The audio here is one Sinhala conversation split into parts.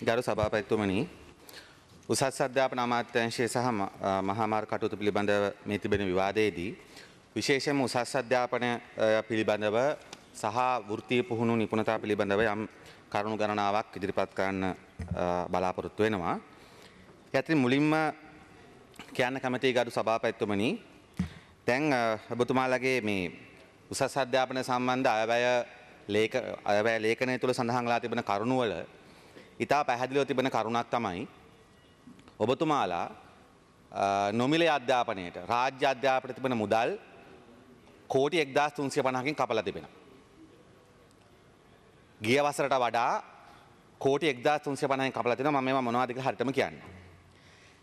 ගරු සභාපතිතුමනි උසස් අධ්‍යාපන අමාත්‍යාංශය සහ මහා මාර්ග කටයුතු පිළිබඳව මේ තිබෙන විවාදයේදී විශේෂයෙන්ම උසස් අධ්‍යාපනය පිළිබඳව සහ වෘත්තීය පුහුණු නිපුණතා පිළිබඳව යම් කරුණු ගණනාවක් ඉදිරිපත් කරන්න බලාපොරොත්තු වෙනවා. යතින් මුලින්ම කියන්න කැමතියි ගරු සභාපතිතුමනි දැන් ඔබතුමාලගේ මේ උසස් අධ්‍යාපනය සම්බන්ධ අයවැය ලේඛනය තුළ සඳහන් වෙලා තිබෙන කරුණු වල ඉතා පැහැදිලිව තිබෙන කරුණක් තමයි ඔබතුමාලා නොමිලේ අධ්‍යාපනයට රාජ්‍ය අධ්‍යාපනයට තිබෙන මුදල් කෝටි 1350කින් කපලා තිබෙනවා. ගිය වසරට වඩා කෝටි 1350කින් කපලා තිනවා. මම මේවා මොනවද කියලා හරියටම කියන්නේ.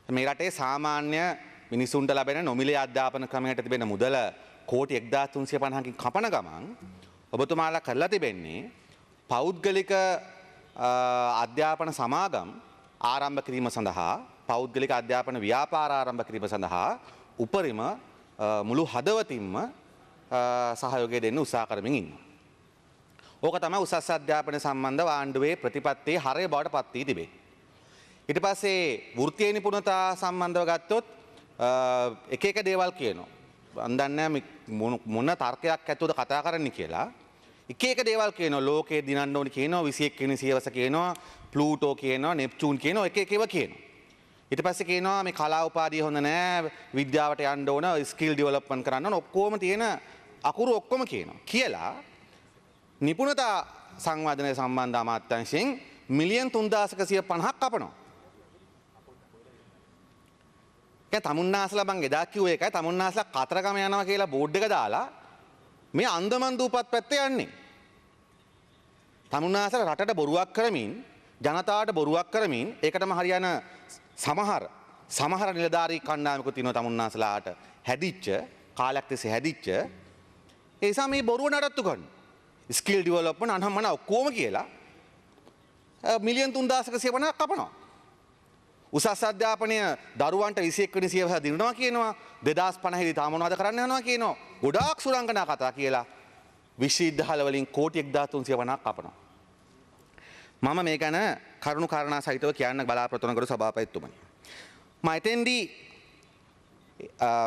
මේ රටේ සාමාන්‍ය මිනිසුන්ට ලැබෙන නොමිලේ අධ්‍යාපන ක්‍රමයට තිබෙන මුදල කෝටි 1350කින් කපන ගමන් ඔබතුමාලා කරලා තිබෙන්නේ පෞද්ගලික අධ්‍යාපන සමාගම් ආරම්භ කිරීම සඳහා පෞද්ගලික අධ්‍යාපන ව්‍යාපාර ආරම්භ කිරීම සඳහා උපරිම මුළු හදවතින්ම සහයෝගය දෙන්න උත්සාහ කරමින් ඉන්නවා. ඕක තමයි උසස් අධ්‍යාපන සම්බන්ධව ආණ්ඩුවේ ප්‍රතිපත්තියේ හරය බවට පත් වී තිබේ. ඊට පස්සේ වෘත්තීය නිපුණතා සම්බන්ධව ගත්තොත් එක එක දේවල් කියනවා. මම දන්නේ මොන තර්කයක් ඇතුවද කතා කරන්න කියලා. එක එක දේවල් කියනවා. ලෝකේ දිනන්න ඕනි කියනවා. 21 වෙනි සියවස කියනවා. ප්ලූටෝ කියනවා. නෙප්චූන් කියනවා. එක එක ඒවා කියනවා. ඊට පස්සේ කියනවා මේ කලා උපාධිය හොඳ නෑ. විද්‍යාවට යන්න ඕන. ස්කිල් ඩෙවලොප්මන්ට් කරන්න ඕන. ඔක්කොම තියෙන අකුරු ඔක්කොම කියනවා. කියලා නිපුණතා සංවර්ධනය සම්බන්ධ අමාත්‍යාංශයෙන් මිලියන් 3150ක් කපනවා. ඒ තමුන්නාසලා මං එදා කිව්ව එකයි තමුන්නාසලා කතරගම යනවා කියලා බෝඩ් එක දාලා මේ අන්දමන් දූපත් පැත්තේ යන්නේ. තමුන්නාසලා රටට බොරුවක් කරමින් ජනතාවට බොරුවක් කරමින් ඒකටම හරියන සමහර නිලධාරී කණ්ඩායමකුත් තියෙනවා තමුන්නාසලාට හැදිච්ච කාලයක් තිස්සේ හැදිච්ච ඒ නිසා මේ බොරුව නඩත්තු කරනවා. ස්කිල් ඩෙවලොප්මන්ට් අනම්මන ඔක්කොම කියලා මිලියන් 3150ක් කපනවා. උසස් අධ්‍යාපනය දරුවන්ට 21 වෙනි සියවස දිනනවා කියනවා 2050 දී තාම මොනවද කරන්න යනවා කියනවා ගොඩාක් සුරංගනා කතා කියලා විශ්වවිද්‍යාල වලින් කෝටි 1350ක් කපනවා. මම මේ ගැන කරුණු කාරණා සහිතව කියන්න බලාපොරොත්තු වන ගරු සභාපතිතුමනි. මම එතෙන්දී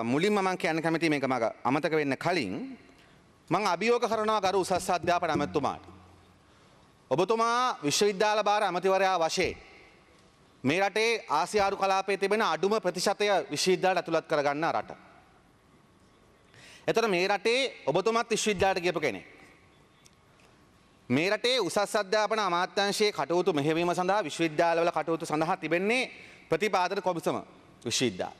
මුලින්ම මම කියන්න කැමති මේක මම අමතක වෙන්න කලින් මම අභියෝග කරනවා ගරු උසස් අධ්‍යාපන ඇමතුමාට. ඔබතුමා විශ්වවිද්‍යාල භාර ඇමතිවරයා වශයෙන් මේ රටේ ආසියානු කලාපයේ තිබෙන අඩුම ප්‍රතිශතය විශ්වවිද්‍යාලයට ඇතුළත් කරගන්න රට. එතකොට මේ රටේ ඔබතුමාත් විශ්වවිද්‍යාලයට ගියපු කෙනෙක්. මේ රටේ උසස් අධ්‍යාපන අමාත්‍යාංශයේ කටයුතු මෙහෙයවීම සඳහා විශ්වවිද්‍යාලවල කටයුතු සඳහා තිබෙන්නේ ප්‍රතිපාදන කොමිසම විශ්වවිද්‍යාල.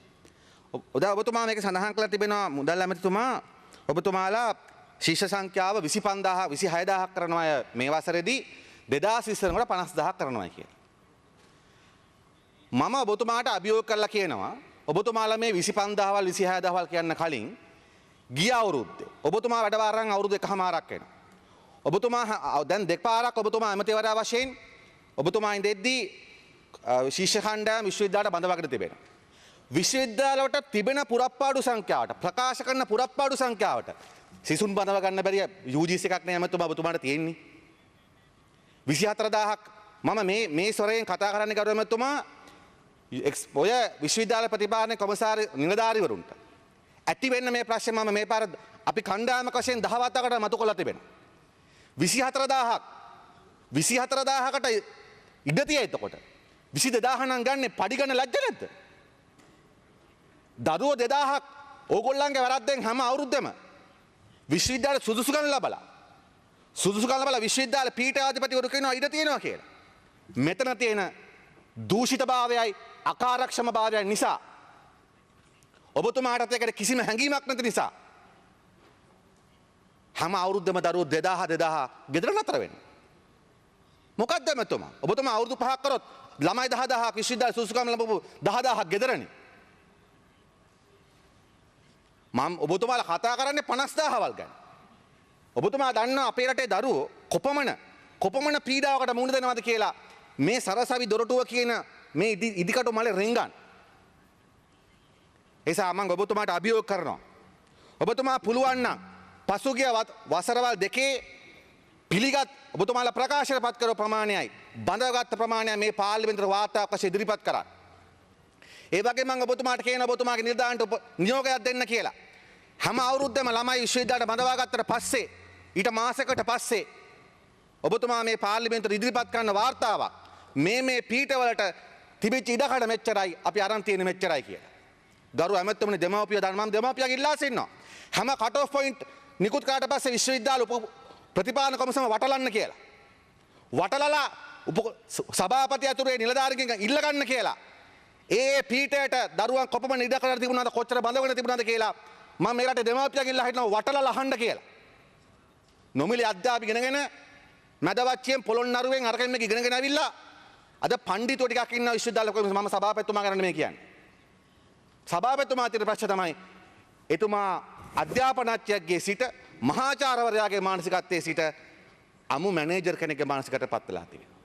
ඔබතුමා මේක සඳහන් කරලා තිබෙනවා මුදල් ඇමතිතුමා ඔබතුමාලා ශිෂ්‍ය සංඛ්‍යාව 26000ක් කරනවා මේ වසරේදී 2020 වල 50000ක් කරනවා කියලා. මම ඔබතුමාට අභියෝග කරලා කියනවා ඔබතුමාලා මේ 25000වල් 26000වල් කියන්න කලින් ගිය අවුරුද්දේ ඔබතුමා වැඩ වාරන් අවුරුදු එකමාරක් වෙනවා. ඔබතුමා දැන් දෙපාරක් ඔබතුමා ඇමතිවරයා වශයෙන් ඔබතුමා ඉඳෙද්දී ශිෂ්‍ය කණ්ඩායම විශ්වවිද්‍යාලයට බඳවාගෙන තිබෙනවා. විශ්වවිද්‍යාලවලට තිබෙන පුරප්පාඩු සංඛ්‍යාවට ප්‍රකාශ කරන පුරප්පාඩු සංඛ්‍යාවට සිසුන් බඳව ගන්න බැරිය UGC එකක් නේ ඇමතුමා ඔබතුමාට තියෙන්නේ. 24000ක් මම මේ සොරයෙන් කතා කරන්න ගරු ඇමතුමා ඔය විශ්වවිද්‍යාල ප්‍රතිපාදන කොමසාරි නිලධාරීවරුන්ට ඇති වෙන්න මේ ප්‍රශ්නේ මම මේ පාර අපි කණ්ඩායමක වශයෙන් 10 වතාවකට මතු කරලා තිබෙනවා. 24000කට ඉඩ තියෙයි එතකොට 22000 නම් ගන්න පඩි ගන්න ලැජ්ජ නැද්ද? දරුවෝ 2000ක් ඕගොල්ලන්ගේ වැරද්දෙන් හැම අවුරුද්දෙම විශ්වවිද්‍යාල සුදුසුකම් ලබලා විශ්වවිද්‍යාල පීඨාධිපතිවරු කියනවා ඉඩ තියෙනවා කියලා. මෙතන තියෙන දූෂිතභාවයයි අකාර්යක්ෂමභාවයයි නිසා ඔබතුමාටත් ඒකට කිසිම හැඟීමක් නැති නිසා හැම අවුරුද්දම දරුවෝ 2000 ගෙදර නතර වෙනවා. මොකක්ද මෙතුමා? ඔබතුමා අවුරුදු 5ක් කරොත් ළමයි 10000ක් විශ්වවිද්‍යාල සුදුසුකම් ලැබපු 10000ක් ගෙදරනේ. මම ඔබතුමාලා කතා කරන්නේ 50000වල් ගැන. ඔබතුමා දන්නවා අපේ රටේ දරුවෝ කොපමණ පීඩාවකට මුහුණ දෙනවද කියලා මේ සරසවි දොරටුව කියන මේ ඉදිකටු මලේ රින්ගන්. එසා මම ඔබතුමාට අභියෝග කරනවා. ඔබතුමා පුළුවන් නම් පසුගිය වසරවල් දෙකේ පිළිගත් ඔබතුමාලා ප්‍රකාශයට පත් කරපු ප්‍රමාණයයි බඳවගත් ප්‍රමාණය මේ පාර්ලිමේන්තුවේ වාර්තාවක් වශයෙන් ඉදිරිපත් කරා. ඒ වගේම මම ඔබතුමාට කියන ඔබතුමාගේ නිලධාරීන්ට නියෝගයක් දෙන්න කියලා. හැම අවුරුද්දම ළමයි විශ්වවිද්‍යාලයට බඳවා ගත්තට පස්සේ ඊට මාසයකට පස්සේ ඔබතුමා මේ පාර්ලිමේන්තුවට ඉදිරිපත් කරන වාර්තාවක් මේ පීඨවලට තිබිච්ච ඉඩකඩ මෙච්චරයි අපි අරන් තියෙන මෙච්චරයි කියලා. ගරු ඇමතුමනි දෙමාපිය දාන මම දෙමාපියගේ ඉල්ලා සිටිනවා. හැම කට් ඔෆ් පොයින්ට් නිකුත් කරාට පස්සේ විශ්වවිද්‍යාල ප්‍රතිපාදන කොමිසම වටලන්න කියලා. වටලලා සභාපති ඇතුලේ නිලධාරීන්ගෙන් ඉල්ල ගන්න කියලා. ඒ පීඨයට දරුවන් කොපමණ ඉඩකඩ තිබුණාද කොච්චර බඳවගෙන තිබුණාද කියලා මම මේ රටේ දෙමාපියගෙන් ඉල්ලා හිටනවා වටලලා අහන්න කියලා. නොමිලේ අධ්‍යාපන ඉගෙනගෙන මැදවච්චියෙන් පොළොන්නරුවෙන් අරගෙන මේක ඉගෙනගෙන ඇවිල්ලා අද පඬිතුෝ ටිකක් ඉන්න විශ්වවිද්‍යාල කොමිසම මම සභාපතිතුමා කරන්න මේ කියන්නේ. සභාපතිතුමා තියෙන ප්‍රශ්න තමයි එතුමා අධ්‍යාපනඥයෙක්ගේ සිට මහාචාර්යවරයාගේ මානසිකත්වයේ සිට අමු මැනේජර් කෙනෙක්ගේ මානසිකත්වයට පත් වෙලා තියෙනවා.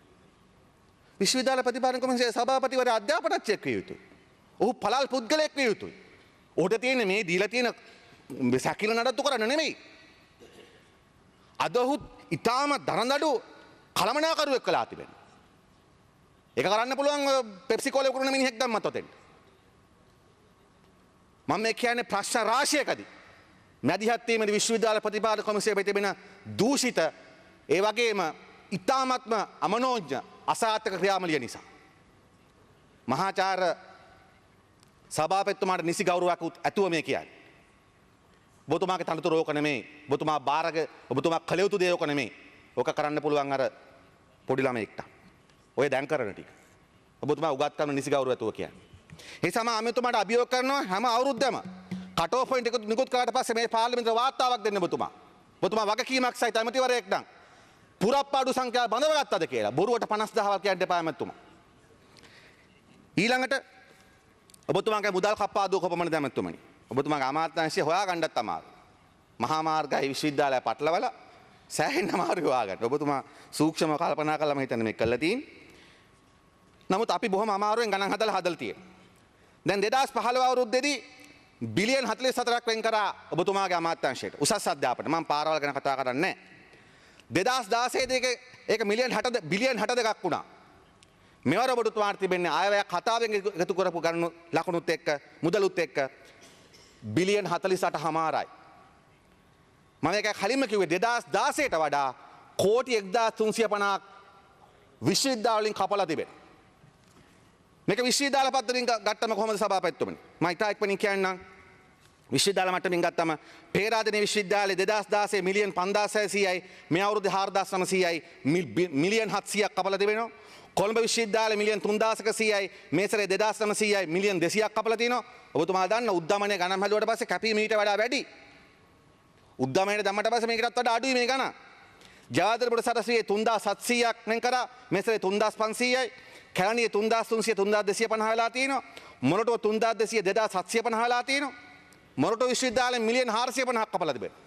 විශ්වවිද්‍යාල ප්‍රතිපාදන කොමිසමේ සභාපතිවරයා අධ්‍යාපනඥයෙක් විය යුතුයි. ඔහු පළල් පුද්ගලයෙක් විය යුතුයි. ඔහුට තියෙන මේ දීලා තියෙන සැකිල නඩත්තු කරන්න නෙමෙයි. අද ඔහු ඊටාම දරදඬු කළමනාකරුවෙක් වෙලා තිබෙනවා. ඒක කරන්න පුළුවන් පෙප්සි කෝලේ උකුරන මිනිහෙක් දැම්මත් ඔතෙන්ට. මම මේ කියන්නේ ප්‍රශ්න රාශියකදී මැදිහත් වීමේදී විශ්වවිද්‍යාල ප්‍රතිපාදක කොමිසමේ තිබෙන දූෂිත ඒ වගේම ඊ타මත්ම අමනෝඥ අසාර්ථක ක්‍රියාවලිය නිසා මහාචාර්ය සභාපතිතුමාට නිසි ගෞරවයක් ඇතුව මේ කියන්නේ. ඔබතුමාගේ තනතුර ඕක නෙමෙයි. ඔබතුමා බාරක ඔබතුමා කළ යුතු දේ ඕක නෙමෙයි. ඕක කරන්න පුළුවන් අර පොඩි ළමයෙක්ට. ඔය දැන් කරන ටික. ඔබතුමා උගත්කම නිසි ගෞරවය ඇතුව කියන්නේ. ඒ සම අමතුමාට අභියෝග කරනවා හැම අවුරුද්දම කට් ඔෆ් පොයින්ට් එක නිකුත් කරාට පස්සේ මේ පාර්ලිමේන්තුවේ වාර්තාවක් දෙන්න ඔබතුමා. ඔබතුමා වගකීමක් සහිත ඇමතිවරයෙක් නම් පුරප්පාඩු සංඛ්‍යාව බඳවගත්තද කියලා බොරුවට 50000ක් කියන්න එපා ඇමතුමා. ඊළඟට ඔබතුමාගේ මුදල් කප්පාදුව කොපමණද ඇමතුමනි? ඔබතුමාගේ අමාත්‍යාංශය හොයාගන්නත් අමාරුයි. මහා මාර්ගයි විශ්වවිද්‍යාලය පටලවලා සෑහෙන්න අමාරුයි හොයාගන්න. ඔබතුමා සූක්ෂමව කල්පනා කළා මම හිතන්නේ මේක කළා තියෙන්නේ. නමුත් අපි බොහොම අමාරුවෙන් ගණන් හදලා තියෙනවා. දැන් 2015 අවුරුද්දේදී බිලියන් 44ක් වෙන් කරා ඔබතුමාගේ අමාත්‍යාංශයට උසස් අධ්‍යාපනයට. මම පාරවල් ගැන කතා කරන්නේ නැහැ. 2016 දී ඒක බිලියන් 62ක් වුණා. මෙවර ඔබතුමාට තිබෙන්නේ ආයවැය කතාවෙන් එකතු කරපු ගණන් ලකුණුත් එක්ක මුදලුත් එක්ක බිලියන් 48මාරයි. මම ඒක කලින්ම කිව්වේ 2016ට වඩා කෝටි 1350ක් විශ්වවිද්‍යාල වලින් කපලා තිබෙනවා. මේක විශ්වවිද්‍යාල පද්ධතියෙන් ගත්තම කොහොමද සභාපතිතුමනි? මම ඉතා ඉක්මනින් කියන්නම්. විශ්වවිද්‍යාල මට්ටමින් ගත්තම පේරාදෙණිය විශ්වවිද්‍යාලයේ 2016 මිලියන් 5600යි මේ අවුරුද්දේ 4900යි මිලියන් 700ක් කපලා තිබෙනවා. කොළඹ විශ්වවිද්‍යාලය මිලියන් 3100යි මේ සැරේ 2900යි මිලියන් 200ක් කපලා තිනවා. ඔබතුමා දන්න උද්දමනය ගණන් හැදුවට පස්සේ කැපීම ඊට වඩා වැඩි. උද්දමනය දැම්මට පස්සේ මේකටත් වඩා අඩුයි මේ ගණන්. ජාතිපුර සරසවියේ 3700ක් වෙන් කරා මේ සැරේ 3500යි. කැලණියේ 3300 3250 වෙලා තියෙනවා. මොරටුව 3200 2750 වෙලා තියෙනවා. මොරටුව විශ්වවිද්‍යාලයෙන් මිලියන් 450ක් කපලා තිබෙනවා.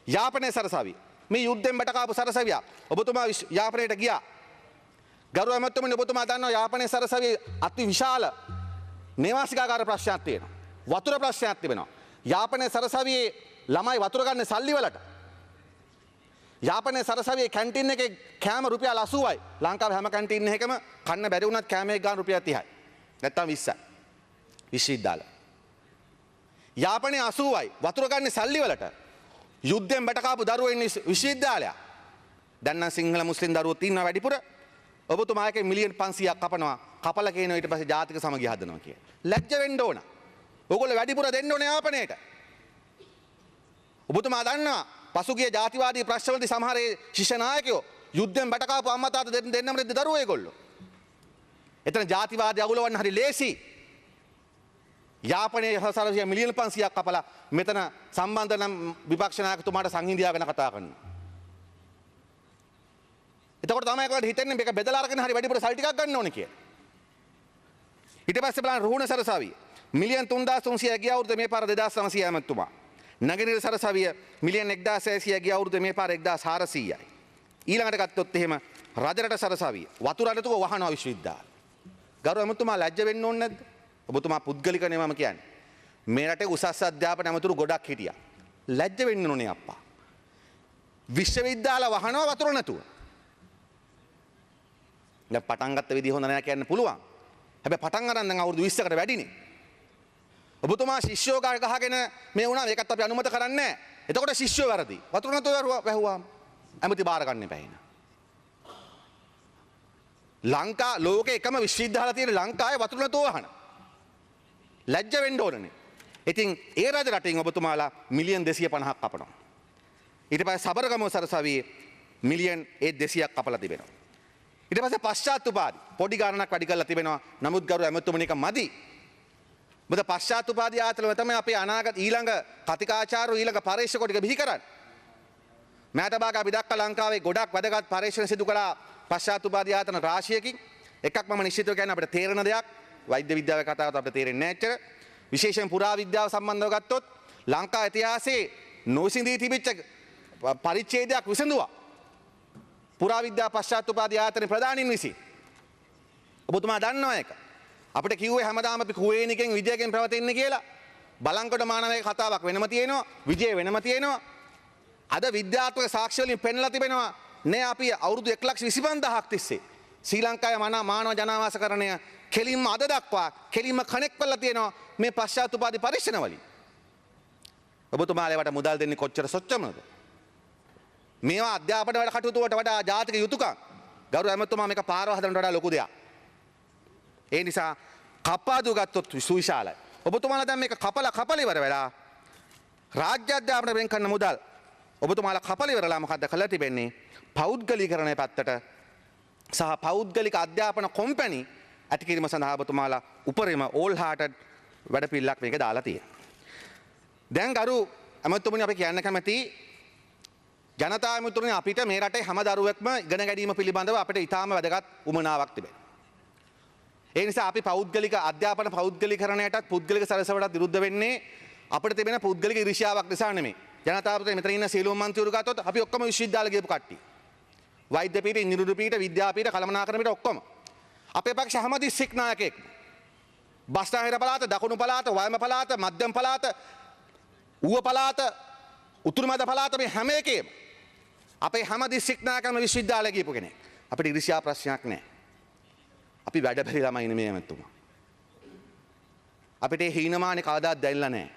යාපනයේ සරසවිය මේ යුද්ධෙන් බට කාපු සරසවිය ඔබතුමා යාපනයට ගියා. ගරු ඇමතුමනි ඔබතුමා දන්නවා යාපනයේ සරසවියේ අති විශාල නේවාසිකාගාර ප්‍රශ්නයක් තියෙනවා. වතුර ප්‍රශ්නයක් තිබෙනවා. යාපනයේ සරසවියේ ළමයි වතුර ගන්න සල්ලි වලට. යාපනයේ සරසවියේ කැන්ටින් එකේ කෑම රුපියල් 80යි. ලංකාවේ හැම කැන්ටින් එකකම කන්න බැරි වුණත් කෑම එක ගන්න රුපියල් 30යි. නැත්තම් 20යි. විශ්වවිද්‍යාල. යාපනයේ 80යි. වතුර ගන්න සල්ලි වලට. යුද්ධෙන් බට කාපු දරුවෝ ඉන්නේ විශ්වවිද්‍යාලයක්. දැන් නම් සිංහල මුස්ලිම් දරුවෝ ඉන්නවා වැඩිපුර. ඔබතුමා එකේ මිලියන් 500ක් කපනවා. කපලා කියනවා ඊට පස්සේ ජාතික සමගිය හදනවා කියලා. ලැජ්ජ වෙන්න ඕන. ඕගොල්ලෝ වැඩිපුර දෙන්න ඕනේ යාපනයට. ඔබතුමා දන්නවා පසුගිය ජාතිවාදී ප්‍රශ්නවලදී සමහර ශිෂ්‍ය නායකයෝ යුද්ධෙන් බට කාපු අම්මා තාත්තා දෙන්නම රෙද්ද දරුවෝ ඒගොල්ලෝ. එතන ජාතිවාදී අගුලවන්න හරි ලේසි. යාපනයේ සරසවිය මිලියන් 500ක් කපලා මෙතන සම්බන්ධ නම් විපක්ෂ නායකතුමාට සංහිඳියා ගැන කතා කරනවා. එතකොට තමයි ඒකට හිතෙන්නේ මේක බෙදලා අරගෙන හරි වැඩිපුර සල්ලි ටිකක් ගන්න ඕනේ කියලා. ඊට පස්සේ බලන්න රුහුණ සරසවිය මිලියන් 3300 ගිය අවුරුද්දේ මේ පාර 2900 ඇමතුමා. නගරීය සරසවිය මිලියන් 1600 ගිය අවුරුද්දේ මේ පාර 1400යි. ඊළඟට ගත්තොත් එහෙම රජරට සරසවිය වතුර අරතුක වහනවා විශ්වවිද්‍යාල. ගරු ඇමතුමා ලැජ්ජ වෙන්න ඕනේ නැද්ද? ඔබතුමා පුද්ගලික නේ මම කියන්නේ. මේ රටේ උසස් අධ්‍යාපන ඇමතුරු ගොඩක් හිටියා. ලැජ්ජ වෙන්න ඕනේ අප්පා. විශ්වවිද්‍යාල වහනවා වතුර නැතුව. දැන් පටන් ගත්ත විදිහ හොඳ නැහැ කියන්න පුළුවන්. හැබැයි පටන් ගන්න දැන් අවුරුදු 20කට වැඩිනේ. ඔබතුමා ශිෂ්‍යෝ ගහගෙන මේ වුණා මේකත් අපි අනුමත කරන්නේ නැහැ. එතකොට ශිෂ්‍යෝ වැරදි. වතුර නැතුව වැහුවාම ඇමති බාර ගන්න එපා එහෙනම්. ලංකා ලෝකේ එකම විශ්වවිද්‍යාල තියෙන ලංකාවේ වතුර නැතුව වහන. ලැජ්ජ වෙන්න ඕනනේ. ඉතින් ඒ රජ රටින් ඔබතුමාලා මිලියන් 250ක් කපනවා. ඊට පස්සේ සබරගමුව සරසවියේ මිලියන් 200ක් කපලා තිබෙනවා. ඊට පස්සේ පශ්චාත් උපාධි පොඩි ගණනක් වැඩි කරලා තිබෙනවා. නමුත් ගරු ඇමතුමනි එක මදි. මොකද පශ්චාත් උපාධි ආයතන තමයි අපේ අනාගත ඊළඟ කතිකාචාර්ය ඊළඟ පරීක්ෂක ටික බිහි කරන්නේ. මෑත භාග අපි දැක්ක ලංකාවේ ගොඩක් වැදගත් පරීක්ෂණ සිදු කළා පශ්චාත් උපාධි ආයතන රාශියකින්. එකක් මම නිශ්චිතව කියන්නේ අපිට තේරෙන දෙයක්. වෛද්‍ය විද්‍යාවේ කතාවත් අපිට තේරෙන්නේ නැහැ ඇත්තට. විශේෂයෙන් පුරා විද්‍යාව සම්බන්ධව ගත්තොත් ලංකා ඉතිහාසයේ නොසිඳී තිබිච්ච පරිච්ඡේදයක් විසඳුවා. පුරා විද්‍යා පශ්චාත් උපාධි ආයතන ප්‍රධානීන් විසින්. ඔබතුමා දන්නවා ඒක. අපිට කිව්වේ හැමදාම අපි කුවේනිකෙන් විජයගෙන් පැවතෙන්නේ කියලා. බලංගොඩ මානවයේ කතාවක් වෙනම තියෙනවා. විජය වෙනම තියෙනවා. අද විද්‍යාත්මක සාක්ෂි වලින් පෙන්ලා තිබෙනවා නේ අපි අවුරුදු 1,25,000ක් තිස්සේ ශ්‍රී ලංකාවේ මානව ජනාවාසකරණය කෙලින්ම අද දක්වා කෙලින්ම කනෙක්ට් කරලා තියෙනවා මේ පශ්චාත් උපාධි පරීක්ෂණ වලින්. ඔබතුමාලා ඒවට මුදල් දෙන්නේ කොච්චර සොච්චමද? මේවා අධ්‍යාපන වැඩ කටයුතු වලට වඩා ජාතික යුතුයකම්. ගරු ඇමතුමා මේක පාරව හදනට වඩා ලොකු දෙයක්. ඒ නිසා කපාදු ගත්තොත් සුවිශාලයි. ඔබතුමාලා දැන් මේක කපල ඉවර වෙලා රාජ්‍ය අධ්‍යාපන වෙන් කරන මුදල් ඔබතුමාලා කපල ඉවරලා මොකද්ද කළා තිබෙන්නේ? පෞද්ගලීකරණය පැත්තට සහ පෞද්ගලික අධ්‍යාපන කොම්පැනි ඇති කිරීම සඳහා ඔබතුමාලා උපරිම ඕල් හාටඩ් වැඩපිළිවෙලක් මේක දාලා තියෙනවා. දැන් ගරු ඇමතුමනි අපි කියන්න කැමති ජනතා ඇමතුමනි අපිට මේ රටේ හැම දරුවෙක්ම ඉගෙන ගැනීම පිළිබඳව අපිට ඉතාම වැදගත් උමනාවක් තිබෙනවා. ඒ නිසා අපි පෞද්ගලික අධ්‍යාපන පෞද්ගලීකරණයටත් පුද්ගලික සැලසුමටත් විරුද්ධ වෙන්නේ අපිට තිබෙන පෞද්ගලික ඉරිෂාවක් නිසා නෙමෙයි. ජනතාවට මෙතන ඉන්න සියලුම මන්ත්‍රීවරු ගත්තොත් අපි ඔක්කොම විශ්වවිද්‍යාල ගියපු කට්ටිය. වෛද්‍ය පීඨ, ඉංජිනේරු පීඨ, විද්‍යාපීඨ, කළමනාකරණ පීඨ ඔක්කොම. අපේ පක්ෂ හැම දිස්ත්‍රික් නායකයෙක්. බස්නාහිර පළාත, දකුණු පළාත, වයඹ පළාත, මධ්‍යම පළාත, ඌව පළාත, උතුරු මැද පළාත මේ හැම එකේම අපේ හැම දිස්ත්‍රික් නායකයන්ම විශ්වවිද්‍යාලය ගියපු කෙනෙක්. අපිට ඉරිෂා ප්‍රශ්නයක් නැහැ. අපි වැඩ බැරි ළමයි නෙමෙයි ඇමතුමා. අපිට ඒ හීනමානේ කවදාවත් දැල්ලා නැහැ.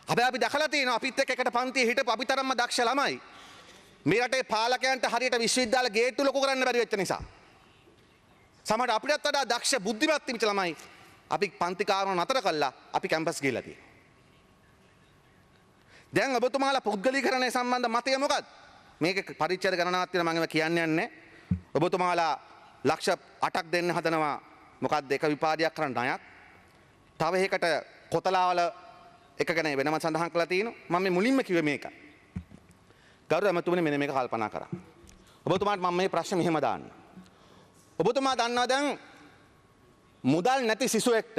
හැබැයි අපි දැකලා තියෙනවා අපිත් එක්ක එකට පන්තියේ හිටපු අපි තරම්ම දක්ෂ ළමයි මේ රටේ පාලකයන්ට හරියට විශ්වවිද්‍යාල ගේට්ටු ලොකු කරන්න බැරි වෙච්ච නිසා. සමහර අපිටත් වඩා දක්ෂ බුද්ධිමත් තිබිච්ච ළමයි අපි පන්ති කාරණා නතර කළා අපි කැම්පස් ගිහලා තියෙනවා. දැන් ඔබතුමාලා පුද්ගලීකරණය සම්බන්ධ මතය මොකක්ද? මේක පරිච්ඡේද ගණනාවක් තියෙනවා මම කියන්නේ නැහැ. ඔබතුමාලා ලක්ෂ 8ක් දෙන්න හදනවා මොකක්ද එක විපාදයක් කරන්න ණයක්. තව එකකට කොතලාවල එක ගැන වෙනම සඳහන් කරලා තියෙනවා. මම මේ මුලින්ම කිව්වේ මේක. ගරු ඇමතුමනි මෙන්න මේක කල්පනා කරා. ඔබතුමාට මම මේ ප්‍රශ්නේ මෙහෙම දාන්න. ඔබතුමා දන්නවා දැන් මුදල් නැති සිසුවෙක්ට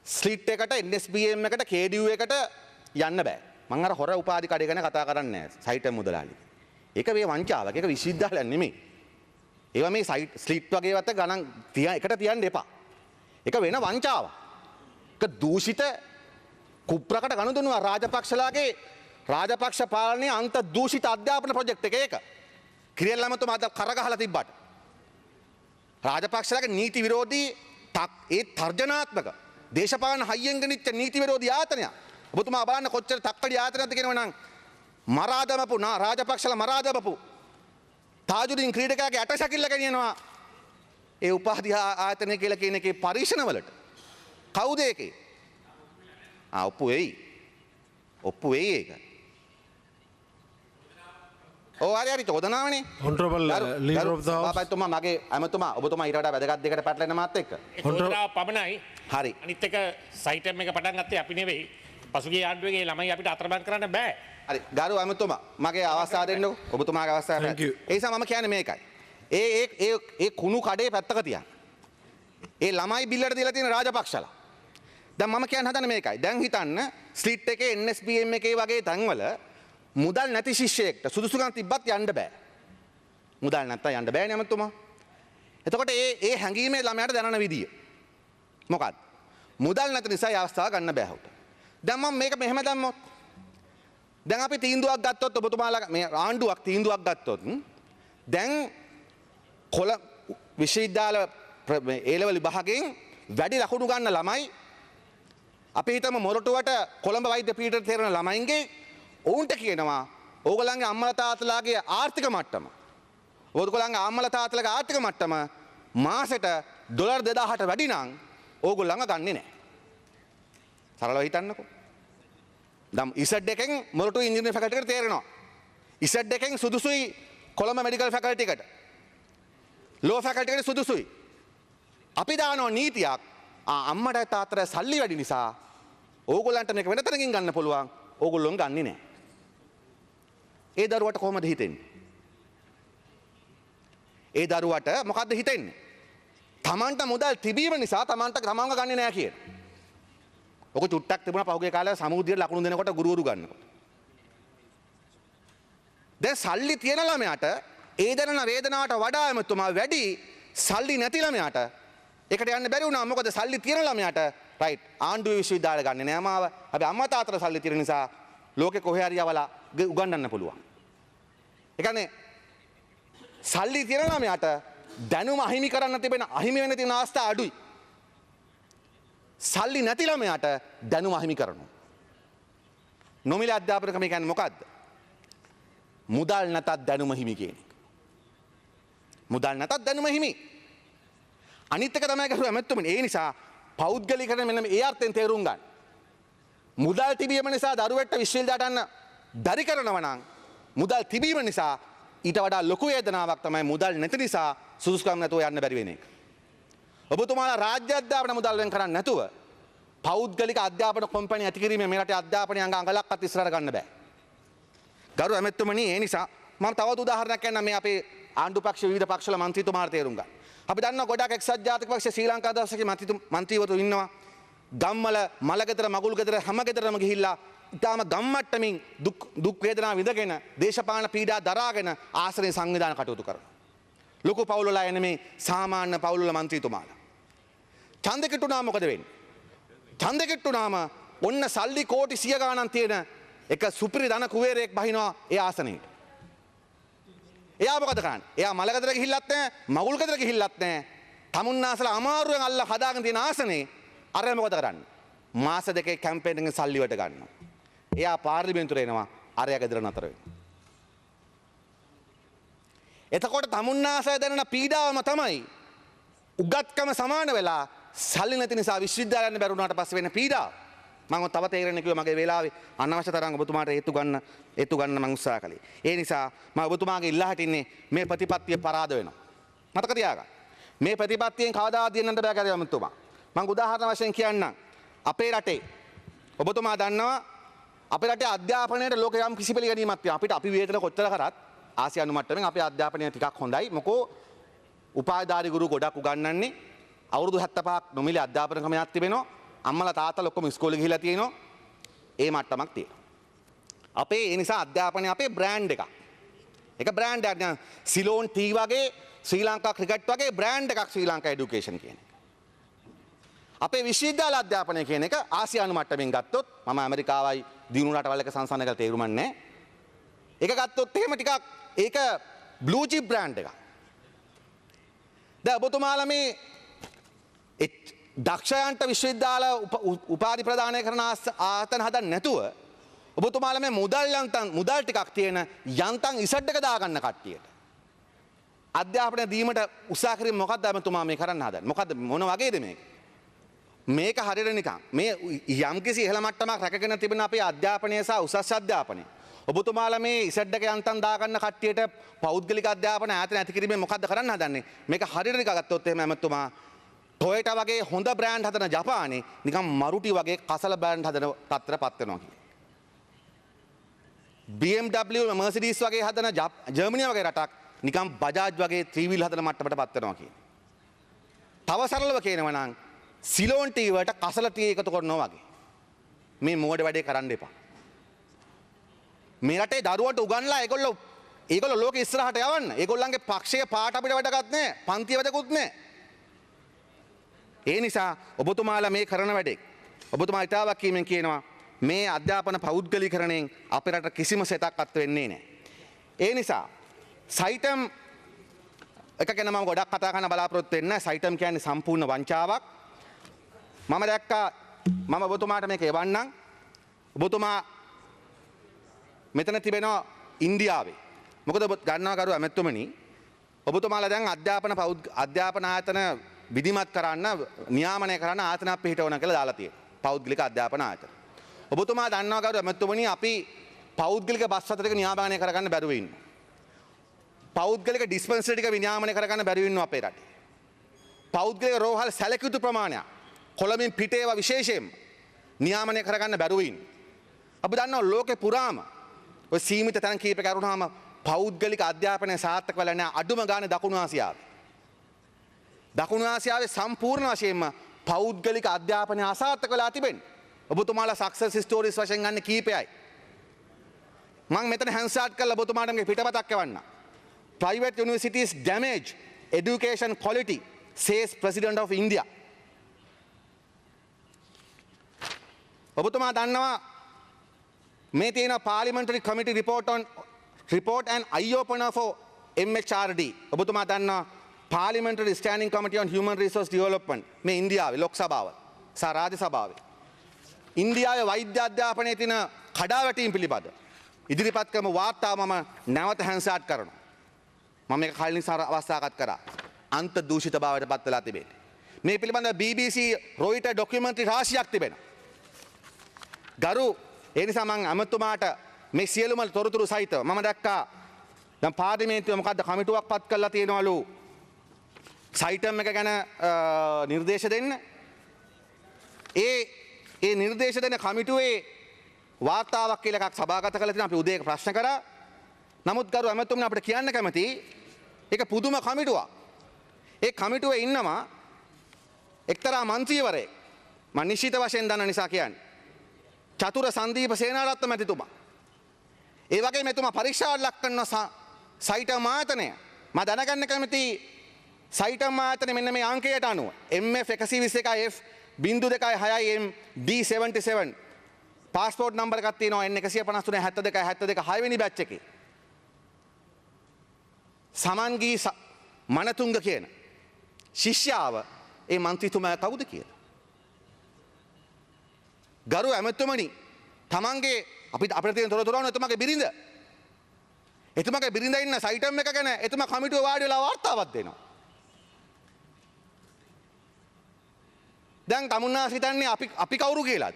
ස්ලිට් එකට NSBM එකට KDU එකට යන්න බෑ. මම අර හොර උපාධි කඩේ ගැන කතා කරන්නේ නැහැ. සයිට් මුදලාලි. ඒක මේ වංචාවක්. ඒක විශ්වවිද්‍යාලයක් නෙමෙයි. ඒවා මේ සයිට් ස්ලිට් වගේ වට ගණන් එකට තියන්න එපා. ඒක වෙන වංචාවක්. ඒක දූෂිත කුප්‍රකට ගනුදෙනුව රාජපක්ෂලාගේ රාජපක්ෂ පාලනයේ අන්ත දූෂිත අධ්‍යාපන ප්‍රොජෙක්ට් එක ඒක. කිරියල් ඇමතුමා අද කරගහලා තිබ්බට. රාජපක්ෂලාගේ නීති විරෝධී ඒ තර්ජනාත්මක දේශපාලන හයියෙන් ගෙනිච්ච නීති විරෝධී ආයතනයක්. ඔබතුමා බලන්න කොච්චර තක්කඩි ආයතනයක්ද කියනවනම් මරා දමපු රාජපක්ෂලා මරා දමපු තාජුදීන් ක්‍රීඩකයාගේ ඇටසැකිල්ල ගෙනියනවා ඒ උපාධි ආයතනය කියලා කියන එකේ පරීක්ෂණවලට. කවුද ඒකේ? ඔප්පු වෙයි. ඔප්පු වෙයි ඒක. ඔව් හරි චෝදනාවනේ. Honorable Leader of the House. බාපතුමා මගේ ඇමතුමා ඔබතුමා ඊට වඩා වැදගත් දෙයකට පැටලෙන මාත් එක්ක. චෝදනාව පමණයි. හරි. අනිත් එක සයිටම් එක පටන් ගත්තේ අපි නෙවෙයි. පසුගිය ආණ්ඩුවේ ළමයි අපිට අතරමං කරන්න බෑ. හරි. ගරු ඇමතුමා මගේ අවස්ථාව දෙන්නකෝ. ඔබතුමාගේ අවස්ථාව. Thank you. ඒ නිසා මම කියන්නේ මේකයි. ඒ කුණු කඩේ පැත්තක තියන්න. ඒ ළමයි බිල්ලට දීලා තියෙන රාජපක්ෂලා. දැන් මම කියන්න හදන්නේ මේකයි. දැන් හිතන්න ස්ලිට් එකේ NSBM එකේ වගේ තැන්වල මුදල් නැති ශිෂ්‍යයෙක්ට සුදුසුකම් තිබ්බත් යන්න බෑ. මුදල් නැත්තම් යන්න බෑනේ අමතුමා. එතකොට ඒ හැඟීමේ ළමයාට දැනන විදිය මොකක්ද? මුදල් නැති නිසා ඒ අවස්ථාව ගන්න බෑ හුට. දැන් මම මේක මෙහෙම දැම්මොත් දැන් අපි තීන්දුවක් ගත්තොත් ඔබතුමාලා මේ ආණ්ඩුවක් තීන්දුවක් ගත්තොත් දැන් කොළ විශ්වවිද්‍යාල A-level විභාගයෙන් වැඩි ලකුණු ගන්න ළමයි අපි හිතමු මොරටුවට කොළඹ වෛද්‍ය පීඨයට තේරෙන ළමයින්ගේ ඔවුන්ට කියනවා ඕගොල්ලන්ගේ අම්මලා තාත්තලාගේ ආර්ථික මට්ටම ඕගොල්ලන්ගේ අම්මලා තාත්තලාගේ ආර්ථික මට්ටම මාසෙට ඩොලර් 2000ට වැඩි නම් ඕගොල්ලන්ව ගන්නෙ නැහැ. සරලව හිතන්නකෝ. දැන් ඉසඩ් එකෙන් මොරටු ඉංජිනේරින් ෆැකල්ටි එකට තේරෙනවා. ඉසඩ් එකෙන් සුදුසුයි කොළඹ මෙඩිකල් ෆැකල්ටි එකට. ලෝ ෆැකල්ටි එකට සුදුසුයි. අපි දානවා නීතියක් අම්මට තාත්තට සල්ලි වැඩි නිසා ඕගොල්ලන්ට මේක වෙන තැනකින් ගන්න පුළුවන්. ඕගොල්ලෝ ගන්නෙ නැහැ. ඒ දරුවට කොහොමද හිතෙන්නේ? ඒ දරුවට මොකද්ද හිතෙන්නේ? තමන්ට මුදල් තිබීම නිසා තමන්ව ගන්නෙ නැහැ කියන. ඔක චුට්ටක් තිබුණා පහුගිය කාලේ සමුද්‍රයට ලකුණු දෙනකොට ගුරුවරු ගන්නකොට. දැන් සල්ලි තියෙන ළමයාට ඒ දැනන වේදනාවට වඩා එමතුමා වැඩි සල්ලි නැති ළමයාට ඒකට යන්න බැරි වුණා. මොකද සල්ලි තියෙන ළමයාට රයිට් ආණ්ඩුවේ විශ්වවිද්‍යාලය ගන්නෙ නෑ මාව. හැබැයි අම්මා තාත්තට සල්ලි තියෙන නිසා ලෝකේ කොහේ හරි යවලා උගන්වන්න පුළුවන්. ඒ කියන්නේ සල්ලි තියෙන ළමයාට දැනුම අහිමි කරන්න තිබෙන අහිමි වෙන තියෙන අවස්ථා අඩුයි. සල්ලි නැති ළමයාට දැනුම අහිමි කරනවා. නොමිලේ අධ්‍යාපන ක්‍රමය කියන්නේ මොකද්ද? මුදල් නැතත් දැනුම හිමි කියන එක. මුදල් නැතත් දැනුම හිමි. අනිත් එක තමයි කරුවා ඇමතුමනි. ඒ නිසා පෞද්ගලිකකරණ මෙන්න මේ අර්ථයෙන් තේරුම් ගන්න. මුදල් තිබීම නිසා දරුවෙක්ට විශ්වවිද්‍යාලයට යන්න බැරි කරනවා නම් මුදල් තිබීම නිසා ඊට වඩා ලොකු වේදනාවක් තමයි මුදල් නැති නිසා සුදුසුකම් නැතුව යන්න බැරි වෙන එක. ඔබතුමාලා රාජ්‍ය අධ්‍යාපන මුදල් වෙන් කරන්නේ නැතුව පෞද්ගලික අධ්‍යාපන කොම්පැනි ඇති කිරීමේ මේ රටේ අධ්‍යාපනය අඟලක්වත් ඉස්සරහට ගන්න බෑ. ගරු ඇමතුමනි ඒ නිසා මම තවත් උදාහරණයක් කියන්නම් මේ අපේ ආණ්ඩු පක්ෂ විවිධ පක්ෂවල මන්ත්‍රීතුමාලා තේරුම් ගන්න. අපි දන්නවා ගොඩක් එක්සත් ජාතික පක්ෂ ශ්‍රී ලංකා දවසකේ මන්ත්‍රීවරු ඉන්නවා. ගම්වල මලගෙදර මගුල් ගෙදර හැම ගෙදරම ගිහිල්ලා ඉතාලම ගම්මට්ටමින් දුක් වේදනා විඳගෙන දේශපාලන පීඩා දරාගෙන ආශ්‍රය සංවිධාන කටයුතු කරනවා. ලොකු පවුල් වල එන මේ සාමාන්‍ය පවුල් වල මන්ත්‍රීතුමාලා. ඡන්ද කිට්ටුනාම මොකද වෙන්නේ? ඡන්ද කිට්ටුනාම ඔන්න සල්ලි කෝටි 100 ගණන් තියෙන එක සුපිරි ධන කුවේරයෙක් බහිනවා ඒ ආසනයට. එයා මොකද කරන්නේ? එයා මලගෙදර ගිහිල්ලත් නැහැ, මගුල් ගෙදර ගිහිල්ලත් නැහැ. තමුන්නාසලා අමාරුවෙන් අල්ල හදාගෙන තියෙන ආසනේ අර මොකද කරන්නේ? මාස දෙකේ කැම්පේන් එකෙන් සල්ලි වට ගන්නවා. එයා පාර්ලිමේන්තුවට එනවා, අරයා ගෙදර නතර වෙනවා. එතකොට තමුන්නාසය දැනෙන පීඩාවම තමයි උගත්කම සමාන වෙලා සල්ලි නැති නිසා විශ්වවිද්‍යාලයන් බැරුණාට පස්සේ වෙන පීඩාව. මම තව තේරෙන්න කිව්වා මගේ වෙලාවේ අනවශ්‍ය තරම් ඔබතුමාට හේතු ගන්න මම උත්සාහ කළේ. ඒ නිසා මම ඔබතුමාගේ ඉල්ලා හිටින්නේ මේ ප්‍රතිපත්තිය පරාද වෙනවා. මතක තියාගන්න. මේ ප්‍රතිපත්තියෙන් කවදාවත් දෙන්නට බෑ කියලා ඔබතුමා. මම උදාහරණ වශයෙන් කියන්නම්. අපේ රටේ ඔබතුමා දන්නවා අපේ රටේ අධ්‍යාපනයේ ලෝක යම් කිසි පිළිගැනීමක් තියෙනවා. අපිට අපි වේතන කොච්චර කරත් ආසියානු මට්ටමින් අපේ අධ්‍යාපනය ටිකක් හොඳයි. මොකෝ උපාධිධාරී ගුරු ගොඩක් උගන්වන්නේ අවුරුදු 75ක් නොමිලේ අධ්‍යාපන ක්‍රමයක් තිබෙනවා. අම්මලා තාත්තලා ඔක්කොම ඉස්කෝලේ ගිහිලා තියෙනවා. ඒ මට්ටමක් තියෙනවා. අපේ ඒ නිසා අධ්‍යාපනය අපේ බ්‍රෑන්ඩ් එකක්. ඒක බ්‍රෑන්ඩ් එකක්. දැන් සිලෝන් ටී වගේ ශ්‍රී ලංකා ක්‍රිකට් වගේ බ්‍රෑන්ඩ් එකක් ශ්‍රී ලංකා এডুকেෂන් කියන එක. අපේ විශ්වවිද්‍යාල අධ්‍යාපනය කියන එක ආසියානු මට්ටමින් ගත්තොත් මම ඇමරිකාවයි දියුණු රටවල් එක සංසන්දනය කරලා තේරුම් නැහැ. ඒක ගත්තොත් එහෙම ටිකක් ඒක බ්ලූ චිප් බ්‍රෑන්ඩ් එකක්. දැන් ඔබතුමාලා මේ දක්ෂයන්ට විශ්වවිද්‍යාල උපාධි ප්‍රදානය කරන ආයතන හදන්න නැතුව ඔබතුමාලා මේ මුදල් ටිකක් තියෙන යන්තම් ඉසඩ් එක දාගන්න කට්ටියට අධ්‍යාපනය දීමට උත්සාහ කිරීම මොකක්ද ඔබතුමා මේ කරන්න හදන්නේ? මොකද්ද මොන වගේද මේක? මේක හරියට නිකන් මේ යම්කිසි ඉහළ මට්ටමක් රැකගෙන තිබෙන අපේ අධ්‍යාපනය සහ උසස් අධ්‍යාපනය ඔබතුමාලා මේ ඉසඩ් එක යන්තම් දාගන්න කට්ටියට පෞද්ගලික අධ්‍යාපන ආයතන ඇති කිරීමෙන් මොකද්ද කරන්න හදන්නේ? මේක හරියට නිකන් ගත්තොත් එහෙම ඇමතුමා ටොයෝටා වගේ හොඳ බ්‍රෑන්ඩ් හදන ජපානේ නිකන් මරුටි වගේ කසල බ්‍රෑන්ඩ් හදන තත්ත්වයටපත් වෙනවා කියන්නේ. BMW Mercedes වගේ හදන ජර්මනිය වගේ රටක් නිකන් බජාජ් වගේ ත්‍රී වීල් හදන මට්ටමටපත් වෙනවා කියන්නේ. තව සරලව කියනවා නම් සිලෝන් ටී වලට කසල ටී එකතු කරනවා වගේ. මේ මෝඩ වැඩේ කරන්න එපා. මේ රටේ දරුවන්ට උගන්ලා ඒගොල්ලෝ ලෝකෙ ඉස්සරහට යවන්න. ඒගොල්ලන්ගේ පක්ෂයේ පාට අපිට වැඩගත් නැහැ. පන්තිය වැඩකුත් නැහැ. ඒ නිසා ඔබතුමාලා මේ කරන වැඩේ ඔබතුමා ඉතාවක් කීමෙන් කියනවා මේ අධ්‍යාපන පෞද්ගලීකරණයෙන් අපේ රට කිසිම සෙතක්වත් වෙන්නේ නැහැ. ඒ නිසා සයිටම් එක ගැන මම ගොඩක් කතා කරන්න බලාපොරොත්තු වෙන්නේ නැහැ. සයිටම් කියන්නේ සම්පූර්ණ වංචාවක්. මම දැක්කා මම ඔබතුමාට මේක එවන්නම්. ඔබතුමා මෙතන තිබෙනවා ඉන්දියාවේ. මොකද ඔබ ගන්නවා කරු ඇමතුමනි ඔබතුමාලා දැන් අධ්‍යාපන ආයතන විධිමත් කරන්න නියාමනය කරන්න ආයතනයක් පිහිටවන කියලා දාලා තියෙනවා. පෞද්ගලික අධ්‍යාපන ආයතන. ඔබතුමා දන්නවා කරු ඇමතුමනි අපි පෞද්ගලික බස් රථයක නියාමනය කරගන්න බැරුව ඉන්නවා. පෞද්ගලික ඩිස්පෙන්සරි ටික විනියාමනය කරගන්න බැරුව ඉන්නවා අපේ රටේ. පෞද්ගලික රෝහල් සැලකියුතු ප්‍රමාණයක් කොළඹින් පිට ඒවා විශේෂයෙන්ම නියාමනය කරගන්න බැරුව ඉන්නේ. අපි දන්නවා ලෝකේ පුරාම ඔය සීමිත තැන් කීප කරුණාම පෞද්ගලික අධ්‍යාපනය සාර්ථක වෙලා නැහැ අඩුම ගානේ දකුණු ආසියාවේ. දකුණු ආසියාවේ සම්පූර්ණ වශයෙන්ම පෞද්ගලික අධ්‍යාපනය අසාර්ථක වෙලා තිබෙන්නේ. ඔබතුමාලා සක්සස් ස්ටෝරීස් වශයෙන් ගන්න කීපයයි. මම මෙතන හැන්ඩ්ස්ටාර්ට් කරලා ඔබතුමාට මේ පිටපතක් එවන්න. Private universities damage education quality, says President of India. ඔබතුමා දන්නවා මේ තියෙන parliamentary committee report and eye opener for MHRD. ඔබතුමා දන්නවා parliamentary standing committee on human resource development මේ ඉන්දියාවේ ලෝක සභාව සහ රාජ්‍ය සභාවේ ඉන්දියාවේ වෛද්‍ය අධ්‍යාපනයේ තියෙන කඩාවැටීම් පිළිබඳ ඉදිරිපත් කරන වාර්තාව මම නැවත හැන්ඩ්ස්ටාර්ට් කරනවා. මම මේක කලින් අවස්ථාවකත් කරා. අන්ත දූෂිත භාවයට පත් වෙලා තිබෙන්නේ. මේ පිළිබඳව BBC රොයිටර් ඩොකියුමන්ටරි රාශියක් තිබෙනවා. ගරු ඒ නිසා මම අමතුමාට මේ සියලුම තොරතුරු සහිතව මම දැක්කා දැන් පාර්ලිමේන්තුවේ මොකද්ද කමිටුවක් පත් කරලා තියෙනවලු සයිටම් එක ගැන නිර්දේශ දෙන්න. ඒ නිර්දේශ දෙන කමිටුවේ වාර්තාවක් කියලා එකක් සභාගත කරලා තියෙනවා. අපි උදේ ප්‍රශ්න කරා. නමුත් ගරු ඇමතුමනි අපිට කියන්න කැමති ඒක පුදුම කමිටුවක්. ඒ කමිටුවේ ඉන්නවා එක්තරා මන්ත්‍රීවරයෙක්. මම නිශ්චිත වශයෙන් දන්න නිසා කියන්නේ. චතුර සංදීප සේනාරත්න මැතිතුමා. ඒ වගේම එතුමා පරීක්ෂාවට ලක් කරන සයිටම් ආයතනය. මම දැනගන්න කැමති සයිටම් ආයතනය මෙන්න මේ අංකයට අනුව MF 121F.226M D77 passport number එකක් තියෙනවා N153 6 වෙනි බැච් එකේ. සමන්ගී මනතුංග කියන ශිෂ්‍යාව ඒ මන්ත්‍රීතුමා කවුද කියලා. ගරු ඇමතුමනි තමන්ගේ අපිට තියෙන තොරතුරු එතුමාගේ බිරිඳ. එතුමාගේ බිරිඳ ඉන්න සයිටම් එක ගැන එතුමා කමිටුවේ වාඩි වෙලා වාර්තාවක් දෙනවා. දැන් තමුන්නාස් හිතන්නේ අපි කවුරු කියලාද?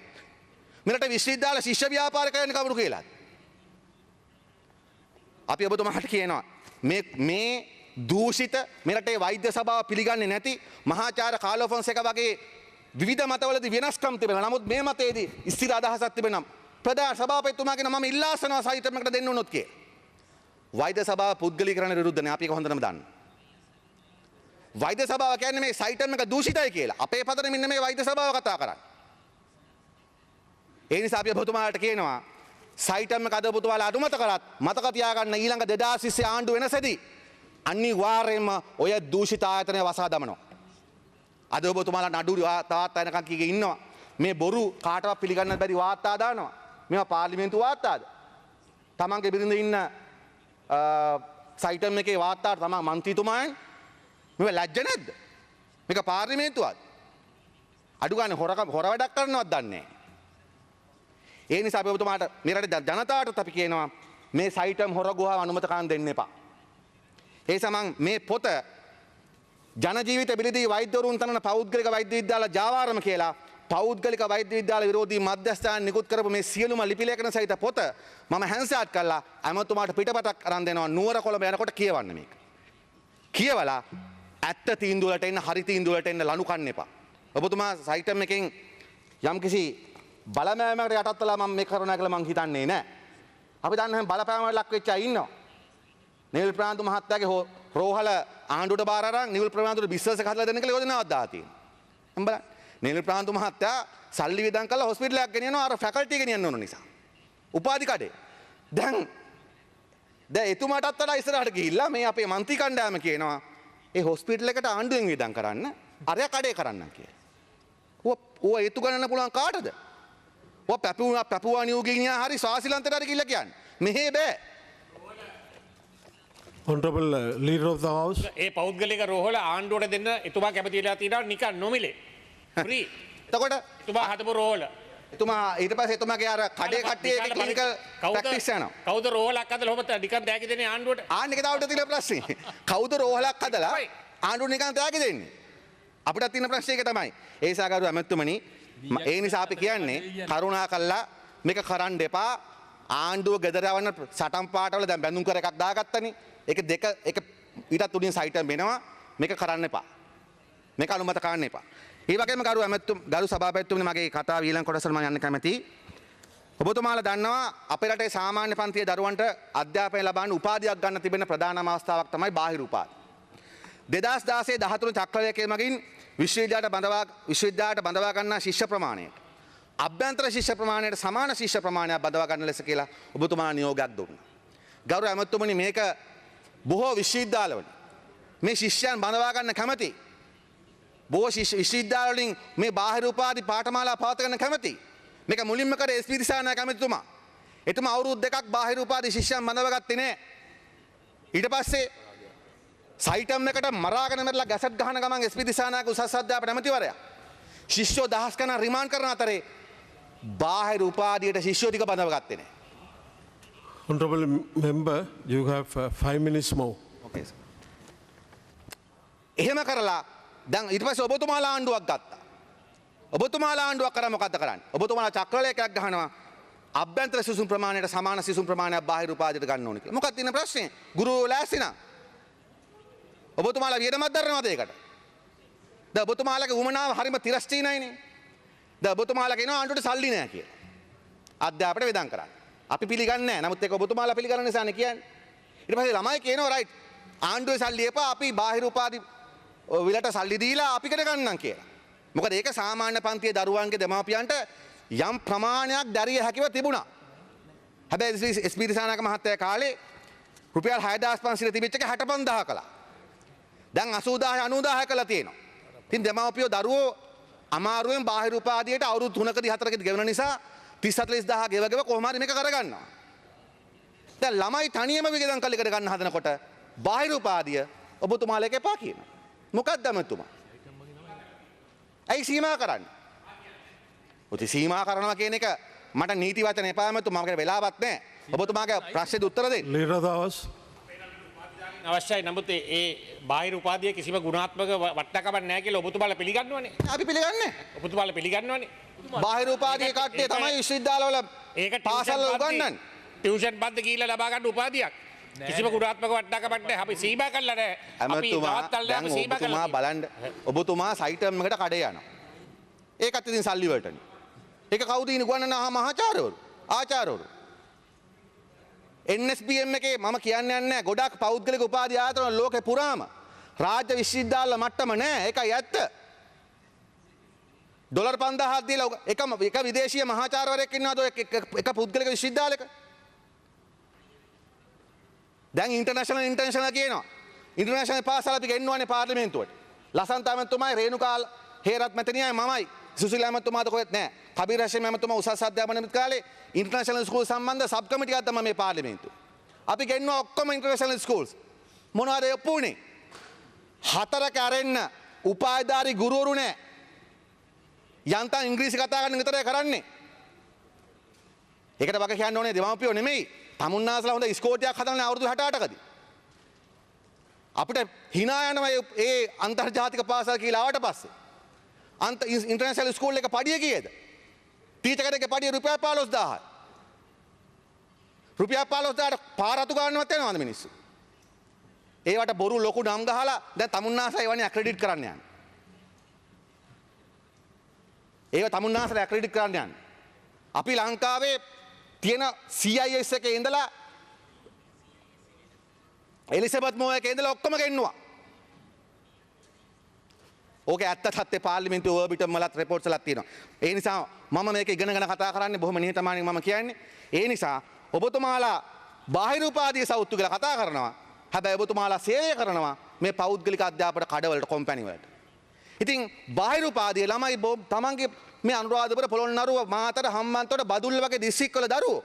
මෙරට විශ්වවිද්‍යාල ශිෂ්‍ය ව්‍යාපාරික යන කවුරු කියලාද? අපි ඔබතුමාට කියනවා මේ දූෂිත මෙරටේ වෛද්‍ය සභාව පිළිගන්නේ නැති මහාචාර්ය කාලෝ ෆොන්සේකා වගේ විවිධ මතවලදී වෙනස්කම් තිබෙනවා. නමුත් මේ මතයේදී ස්ථිර අදහසක් තිබෙනවා. ප්‍රධාන සභාපතිතුමාගෙන මම ඉල්ලා අසනවා සයිටම් එකට දෙන්න උනොත් කිය. වෛද්‍ය සභාව පුද්ගලීකරණයට විරුද්ධ නැහැ. අපි ඒක හොඳටම දන්නවා. වෛද්‍ය සභාව කියන්නේ මේ සයිටම් එක දූෂිතයි කියලා. අපේ පදනේ මෙන්න මේ වෛද්‍ය සභාව කතා කරන්නේ. ඒ නිසා අපි ඔබතුමාලට කියනවා සයිටම් එක අද ඔබතුමාලා අනුමත කරත් මතක තියාගන්න ඊළඟ 2020 ආණ්ඩුව වෙනසදී අනිවාර්යයෙන්ම ඔය දූෂිත ආයතනය වසා දමනවා. අද ඔබතුමාලා නඩු තාත්තා එනකන් කීගේ ඉන්නවා. මේ බොරු කාටවත් පිළිගන්න බැරි වාර්තා දානවා. මේවා පාර්ලිමේන්තු වාර්තාද? තමන්ගේ බිරිඳ ඉන්න සයිටම් එකේ වාර්තාවට තමන් මන්ත්‍රීතුමායන් මේවා ලැජ්ජ නැද්ද? මේක පාර්ලිමේන්තුවද? අඩු ගන්න හොර වැඩක් කරනවත් දන්නේ නැහැ. ඒ නිසා අපි ඔබතුමාට මේ රටේ ජනතාවටත් අපි කියනවා මේ සයිටම් හොර ගුහාව අනුමත කරන්න දෙන්න එපා. ඒ සමන් මේ පොත ජන ජීවිත බිලිදී වෛද්‍යවරුන් තනන පෞද්ගලික වෛද්‍ය විද්‍යාල ජාවාරම කියලා පෞද්ගලික වෛද්‍ය විද්‍යාල විරෝධී මධ්‍යස්ථාන නිකුත් කරපු මේ සියලුම ලිපි ලේඛන සහිත පොත මම හැන්ඩ්ස්ටාර්ට් කරලා ඇමතුමාට පිටපතක් අරන් දෙනවා නුවර කොළඹ යනකොට කියවන්න මේක. කියවලා ඇත්ත තීන්දුවලට එන්න හරි තීන්දුවලට එන්න ලනු කන්න එපා. ඔබතුමා සයිටම් එකෙන් යම්කිසි බලපෑමකට යටත් වෙලා මම මේ කරුණා කියලා මං හිතන්නේ නැහැ. අපි දන්න හැම බලපෑමකට ලක් වෙච්ච අය ඉන්නවා. නිල් ප්‍රාන්තු මහත්තයාගේ රෝහල ආණ්ඩුවට බාර අරන් නිල් ප්‍රාන්තුට බිස්නස් එක හදලා දෙන්න කියලා යෝජනාවක් දාලා තියෙනවා. මම බලන්න. නිල් ප්‍රාන්තු මහත්තයා සල්ලි වියදම් කරලා හොස්පිටල් එකක් ගෙනියනවා අර ෆැකල්ටි ගෙනියන්න ඕන නිසා. උපාධි කඩේ. දැන් එතුමාටත් වඩා ඉස්සරහට ගිහිල්ලා මේ අපේ මන්ත්‍රී කණ්ඩායම කියනවා ඒ හොස්පිටල් එකට ආණ්ඩුවෙන් වියදම් කරන්න අරයා කඩේ කරන්න කියලා. ඌ ඒතු ගණන පුළුවන් කාටද? ඔය පැපුවා නිව්ගිනියා හරි ස්වාසිලන්තයට හරි කියලා කියන්නේ. මෙහෙ බෑ. Honorable Leader of the House. ඒ පෞද්ගලික රෝහල ආණ්ඩුවට දෙන්න එතුමා කැමති වෙලා තියෙනවා නිකන් නොමිලේ. ෆ්‍රී. එතකොට එතුමා හදපු රෝහල. එතුමා ඊට පස්සේ එතුමාගේ අර කඩේ කට්ටිය එක ක්ලිනිකල් ප්‍රැක්ටිස් යනවා. කවුද රෝහලක් හදලා ඔබ නිකන් තෑගි දෙන්නේ ආණ්ඩුවට? ආන්න එක තාවට තියෙන ප්‍රශ්නේ. කවුද රෝහලක් හදලා ආණ්ඩුවට නිකන් තෑගි දෙන්නේ? අපිට තියෙන ප්‍රශ්නේ ඒක තමයි. ඒ සාකරු ඇමතුමනි ඒ නිසා අපි කියන්නේ කරුණා කළා මේක කරන්න එපා. ආණ්ඩුව ගෙදර යවන්න සටන් පාටවල දැන් බැඳුම් කර එකක් දාගත්තනේ. ඒක දෙක එක ඊටත් උඩින් සයිට් එක වෙනවා. මේක කරන්න එපා. මේක අනුමත කරන්න එපා. ඒ වගේම ගරු සභාපතිතුමනි මගේ කතාව ඊළඟ කොටසට මම යන්න කැමතියි. ඔබතුමාලා දන්නවා අපේ රටේ සාමාන්‍ය පන්තියේ දරුවන්ට අධ්‍යාපනය ලබන්න උපාධියක් ගන්න තිබෙන ප්‍රධානම අවස්ථාවක් තමයි බාහිර උපාධිය. 2016 13 චක්‍රවේගයේ මගින් විශ්වවිද්‍යාලයට බඳවා ගන්නා ශිෂ්‍ය ප්‍රමාණයට අභ්‍යන්තර ශිෂ්‍ය ප්‍රමාණයට සමාන ශිෂ්‍ය ප්‍රමාණයක් බඳවා ගන්න ලෙස කියලා ඔබතුමා නියෝගයක් දුන්නා. ගෞරව ඇමතුමනි මේක බොහෝ විශ්වවිද්‍යාලවල මේ ශිෂ්‍යයන් බඳවා ගන්න කැමති. බොහෝ විශ්වවිද්‍යාල වලින් මේ බාහිර උපාධි පාඨමාලා පවත්වා ගන්න කැමති. මේක මුලින්ම කරේ එස්.පී. දිසානායක ඇමතිතුමා. එතුමා අවුරුදු දෙකක් බාහිර උපාධි ශිෂ්‍යයන් බඳවා ගත්තේ නැහැ. ඊට පස්සේ සයිටම් එකට මරාගෙන මැරලා ගැසට් ගහන ගමන් එස්.පී. දිසානායක උසස් අධ්‍යාපන ඇමතිවරයා ශිෂ්‍යෝ දහස් ගණන් රිමාන්ඩ් කරන අතරේ බාහිර උපාධියට ශිෂ්‍යෝ ටික බඳව ගත්තේ නැහැ. Honorable member, you have 5 minutes more. Okay, sir. එහෙම කරලා දැන් ඊට පස්සේ ඔබතුමාලා ආණ්ඩුවක් ගත්තා. ඔබතුමාලා ආණ්ඩුවක් කරා මොකද්ද කරන්නේ? ඔබතුමාලා චක්‍රලේඛයක් ගහනවා අභ්‍යන්තර සිසුන් ප්‍රමාණයට සමාන සිසුන් ප්‍රමාණයක් බාහිර උපාධියට ගන්න ඕනේ කියලා. මොකක්ද තියෙන ප්‍රශ්නේ? ගුරුවරයෝ ලෑස්ති නම් ඔබතුමාලා වියදමක් දරනවද ඒකට? දැන් ඔබතුමාලාගේ උමනාව හරිම තිරස්චීනයිනේ. දැන් ඔබතුමාලා කියනවා ආණ්ඩුවට සල්ලි නැහැ කියලා. අධ්‍යාපනයට වෙදම් කරන්න. අපි පිළිගන්නේ නැහැ. නමුත් ඒක ඔබතුමාලා පිළිගන්න නිසානේ කියන්නේ. ඊට පස්සේ ළමයි කියනවා රයිට් ආණ්ඩුවේ සල්ලි එපා අපි බාහිර උපාධි විලට සල්ලි දීලා අපිකට ගන්නම් කියලා. මොකද ඒක සාමාන්‍ය පන්තියේ දරුවන්ගේ දෙමාපියන්ට යම් ප්‍රමාණයක් දැරිය හැකිව තිබුණා. හැබැයි එස්.පී. දිසානායක මහත්තයා කාලේ රුපියල් 6500 තිබිච්ච එක 65000 කළා. දැන් 80000 90000 කළා තියෙනවා. ඉතින් දෙමාපියෝ දරුවෝ අමාරුවෙන් බාහිර උපාධියට අවුරුදු 3කදී 4කදී ගෙවන නිසා 30-40000 ගෙව කොහොම හරි මේක කරගන්නවා. දැන් ළමයි තනියම විගදම් කල්ලිකට ගන්න හදනකොට බාහිර උපාධිය ඔබතුමාලා එපා කියනවා. මොකක්ද අමතුමා? ඇයි සීමා කරන්නේ? ඔතේ සීමා කරනවා කියන එක මට නීති වචන එපා අමතුමා මගේ වෙලාවක් නැහැ. ඔබතුමාගේ ප්‍රශ්නෙට උත්තර දෙන්න. Leader of the House. අවශ්‍යයි. නමුත් ඒ බාහිර උපාධිය කිසිම ගුණාත්මක වටිනාකමක් නැහැ කියලා ඔබතුමාලා පිළිගන්නවනේ. අපි පිළිගන්නේ. ඔබතුමාලා පිළිගන්නවනේ. බාහිර උපාධිය කට්ටිය තමයි විශ්වවිද්‍යාලවල පාසල් උගන්වන්නේ. ටියුෂන් පන්ති ගිහිල්ලා ලබා ගන්න උපාධියක්. කිසිම ගුණාත්මක වටිනාකමක් නැහැ. අපි සීමා කළා නැහැ. අපි නවත්තලා අපි සීමා කළා. බලන්න ඔබතුමා සයිටම් එකට කඩේ යනවා. ඒකත් ඉතින් සල්ලි වලටනේ. ඒක කවුද ඉන්නේ මහාචාර්යවරු ආචාර්යවරු. NSBM එකේ මම කියන්නේ නැහැ ගොඩක් පෞද්ගලික උපාධි ආයතන ලෝකේ පුරාම රාජ්‍ය විශ්වවිද්‍යාල මට්ටම නැහැ. ඒකයි ඇත්ත. ඩොලර් 5000ක් දීලා එක විදේශීය මහාචාර්යවරයෙක් ඉන්නවද එක පුද්ගලික විශ්වවිද්‍යාලයක? දැන් ඉන්ටර්නැෂනල් කියනවා. ඉන්ටර්නැෂනල් පාසල් අපි ගෙන්නවනේ පාර්ලිමේන්තුවට. ලසන්ත ඇමතුමායි රේණුකා හේරත් මැතිණියයි මමයි. සුසිල් ඇමතුමාද කොහෙත් නැහැ. කබීර් හෂීම් ඇමතුමා උසස් අධ්‍යාපන කාලේ ඉන්ටර්නැෂනල් ස්කූල් සම්බන්ධ සබ් කමිටියක් තමයි මේ පාර්ලිමේන්තුව. අපි ගෙන්නවා ඔක්කොම ඉන්ටර්නැෂනල් ස්කූල්ස්. මොනවද ඔප්පුනේ? 4ක අරෙන්න උපාධිධාරී ගුරුවරු නැහැ. යන්තම් ඉංග්‍රීසි කතා කරන්න විතරයි කරන්නේ. ඒකට වගේ කියන්න ඕනේ දෙමාපියෝ නෙමෙයි. තමුන්නාසලා හොඳ ස්කෝටියක් හදන්නේ අවුරුදු 68කදී. අපිට hina යනවා ඒ අන්තර්ජාතික පාසල් කියලා ආවට පස්සේ. ඉන්ටර්නැෂනල් ස්කූල් එක පඩිය කීයද? ටීචර් කෙනෙක්ගේ පඩිය රුපියල් 15000යි. රුපියල් 15000ට පාර අතු ගන්නවත් යනවාද මිනිස්සු? ඒවට බොරු ලොකු නම් ගහලා දැන් තමුන්නාසලා ඒවනේ ඇක්‍රෙඩිට් කරන්න යන්නේ. ඒව තමුන්නාසලා ඇක්‍රෙඩිට් කරන්න යන්නේ. අපි ලංකාවේ තියෙන CIS එකේ ඉඳලා එලිසබෙත් මොෝ එකේ ඉඳලා ඔක්කොම ගෙන්නුවා. ඕකේ ඇත්ත තත්ත්වේ පාර්ලිමේන්තුවේ ඕබිටම් වලත් රිපෝට්ස් වලත් තියෙනවා. ඒ නිසා මම මේක ඉගෙනගෙන කතා කරන්නේ බොහොම නිහතමානීව මම කියන්නේ. ඒ නිසා ඔබතුමාලා බාහිර උපාධිය සෞතු කියලා කතා කරනවා. හැබැයි ඔබතුමාලා සේවය කරනවා මේ පෞද්ගලික අධ්‍යාපන කඩවලට කොම්පැනි වලට. ඉතින් බාහිර උපාධිය ළමයි තමන්ගේ මේ අනුරාධපුර පොළොන්නරුව මාතර හම්බන්තොට බදුල්ල වගේ දිස්ත්‍රික්කවල දරුවෝ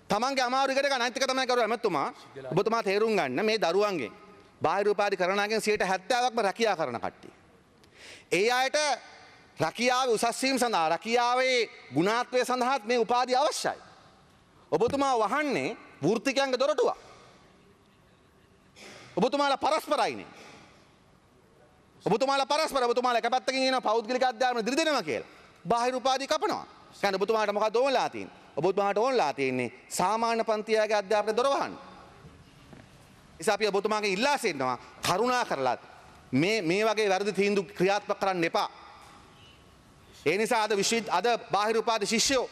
තමන්ගේ අමාරු ඉගෙන ගන්න අනිත් එක තමයි කරුවා ඇමතුමා ඔබතුමා තේරුම් ගන්න මේ දරුවන්ගෙන් බාහිර උපාධි කරනාගෙන් 70%ක්ම රැකියාව කරන කට්ටිය. ඒ අයට රැකියාවේ උසස් වීම සඳහා රැකියාවේ ගුණාත්මය සඳහාත් මේ උපාධිය අවශ්‍යයි. ඔබතුමා වහන්නේ වෘත්තිකයන්ගේ දොරටුවක්. ඔබතුමාලා පරස්පරයිනේ. ඔබතුමාලා පරස්පර ඔබතුමාලා එක පැත්තකින් කියනවා පෞද්ගලික අධ්‍යාපන දිරිදෙනවා කියලා. බාහිර උපාධි කපනවා. එහෙනම් ඔබතුමාට මොකක්ද ඕනලා තියෙන්නේ? ඔබතුමාට ඕනලා තියෙන්නේ සාමාන්‍ය පන්තියගේ අධ්‍යාපන දොර වහන්න. නිසා අපි ඔබතුමාගේ ඉල්ලා සිටිනවා කරුණා කරලා මේ වගේ වැරදි තීන්දුව ක්‍රියාත්මක කරන්න එපා. ඒ නිසා අද බාහිර උපාධි ශිෂ්‍යෝ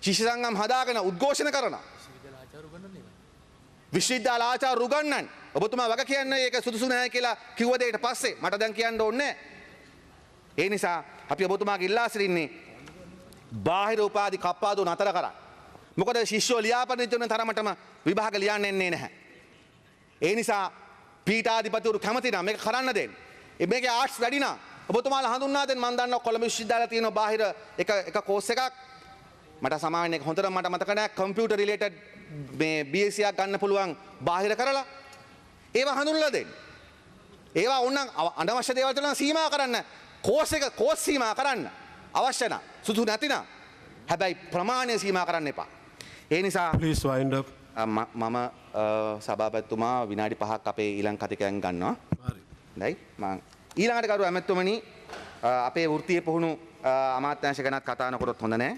ශිෂ්‍ය සංගම් හදාගෙන උද්ඝෝෂණ කරනවා. විශ්වවිද්‍යාල ආචාර්ය උගන්වන්න ඔබතුමා වග කියන්නේ ඒක සුදුසු නැහැ කියලා කිව්ව දෙයට පස්සේ මට දැන් කියන්න ඕනේ නැහැ. ඒ නිසා අපි ඔබතුමාගේ ඉල්ලා සිටින්නේ බාහිර උපාධි කප්පාදු නතර කරන්න. මොකද ශිෂ්‍යෝ ලියාපදිංචි වෙන තරමටම විභාග ලියන්න එන්නේ නැහැ. ඒ නිසා පීඨාධිපතිවරු කැමති නම් මේක කරන්න දෙන්න. මේකේ ආර්ට්ස් වැඩි නම් ඔබතුමාලා හඳුන්වා දෙන්න. මම දන්නවා කොළඹ විශ්වවිද්‍යාලයේ තියෙන බාහිර එක කෝස් එකක් මට සමාවෙන්න එක හොඳට මට මතක නැහැ කම්පියුටර් රිලේටඩ් මේ BSc එකක් ගන්න පුළුවන් බාහිර කරලා ඒවා හඳුන්වලා දෙන්න. ඒවා ඕනනම් අනවශ්‍ය දේවල් වලට සීමා කරන්න. කෝස් සීමා කරන්න. අවශ්‍ය නම් සුදු නැතිනම් හැබැයි ප්‍රමාණය සීමා කරන්න එපා. ඒ නිසා Please wind up. මම සභාපතිතුමා විනාඩි 5ක් අපේ ඊළඟ කතිකයන් ගන්නවා. හරි. හොඳයි. මම ඊළඟට කරු ඇමතුමනි අපේ වෘත්තීය පුහුණු අමාත්‍යාංශ ගැනත් කතා නොකරොත් හොඳ නැහැ.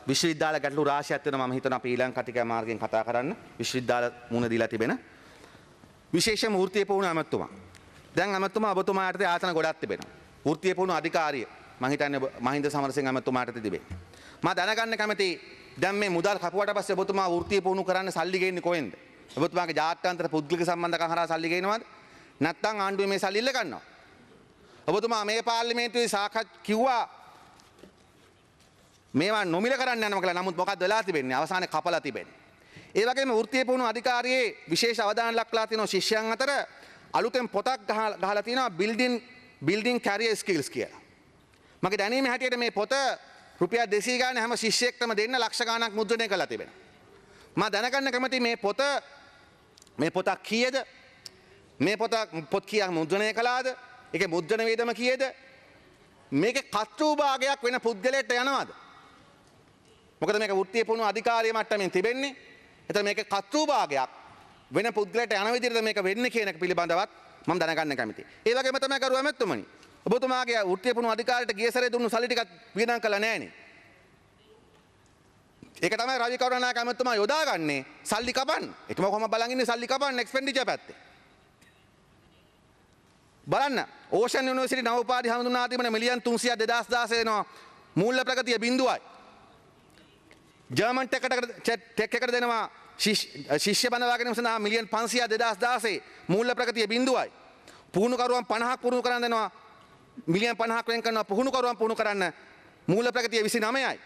විශ්වවිද්‍යාල ගැටලු රාශියක් වෙනවා මම හිතනවා අපි ඊළඟ කතිකය මාර්ගයෙන් කතා කරන්න. විශ්වවිද්‍යාල මුණ දීලා තිබෙන විශේෂම වෘත්තීය පුහුණු ඇමතුමා. දැන් ඇමතුමා ඔබතුමාට ආසන ගොඩක් තිබෙනවා. වෘත්තීය පුහුණු අධිකාරිය මම හිතන්නේ මහින්ද සමරසිංහ ඇමතුමාට තිබේ. මම දැනගන්න කැමතියි දැන් මේ මුදල් කපුවට පස්සේ ඔබතුමා වෘත්තීය පුහුණු කරන්න සල්ලි ගේන්නේ කොහෙන්ද? ඔබතුමාගේ ජාත්‍යන්තර පුද්ගලික සම්බන්ධකම් හරහා සල්ලි ගේනවද? නැත්නම් ආණ්ඩුවේ මේ සල්ලි ඉල්ල ගන්නවද? ඔබතුමා මේ පාර්ලිමේන්තුවේ සාකච්ඡා කිව්වා මේවා නොමිල කරන්න යනවා කියලා. නමුත් මොකක්ද වෙලා තිබෙන්නේ? අවසානයේ කපලා තිබෙන්නේ. ඒ වගේම වෘත්තීය පුහුණු අධිකාරියේ විශේෂ අවධානය ලක්ලා තියෙන ශිෂ්‍යයන් අතර අලුතෙන් පොතක් ගහලා තියෙනවා building career skills කියලා. මගේ දැනීම හැටියට මේ පොත රුපියල් 200 ගාන හැම ශිෂ්‍යයෙක්ටම දෙන්න ලක්ෂ ගාණක් මුද්‍රණය කරලා තිබෙනවා. මම දැනගන්න කැමතියි මේ පොත කීයද? මේ පොත් කීයක් මුද්‍රණය කළාද? ඒකේ මුද්‍රණ වේදම කීයද? මේකේ කර්තෘ භාගයක් වෙන පුද්ගලයෙක්ට යනවද? මොකද මේක වෘත්තීය පුහුණු අධිකාරිය මට්ටමින් තිබෙන්නේ. එතකොට මේකේ කර්තෘ භාගයක් වෙන පුද්ගලයෙක්ට යන විදිහට මේක වෙන්නේ කියන එක පිළිබඳවත් මම දැනගන්න කැමතියි. ඒ වගේම තමයි කරුවා ඇමතුමනි. ඔබතුමාගේ වෘත්තීය පුහුණු අධිකාරියට ගිය සැරේ දුන්නු සල්ලි ටිකක් වියදම් කළා නෑනේ. ඒක තමයි රවි කරුණානායක ඇමතුමා යොදාගන්නේ සල්ලි කපන්න. එතුමා කොහොම බලන් ඉන්නේ සල්ලි කපන්න එක්ස්පෙන්ඩිචර් පැත්තේ. බලන්න ඕෂන් යුනිවර්සිටි නව උපාධි හඳුන්වා තිබෙන මිලියන් 300ක් 2016 වෙනවා මූල්‍ය ප්‍රගතිය බිඳුවයි. ජර්මන් ටෙක් එකට දෙනවා ශිෂ්‍ය බඳවා ගැනීම සඳහා මිලියන් 500ක් 2016 මූල්‍ය ප්‍රගතිය බිඳුවයි. පුහුණුකරුවන් 50ක් පුහුණු කරන්න දෙනවා මිලියන් 50ක් වෙන් කරනවා පුහුණුකරුවන් පුහුණු කරන්න මූල්‍ය ප්‍රගතිය 29යි.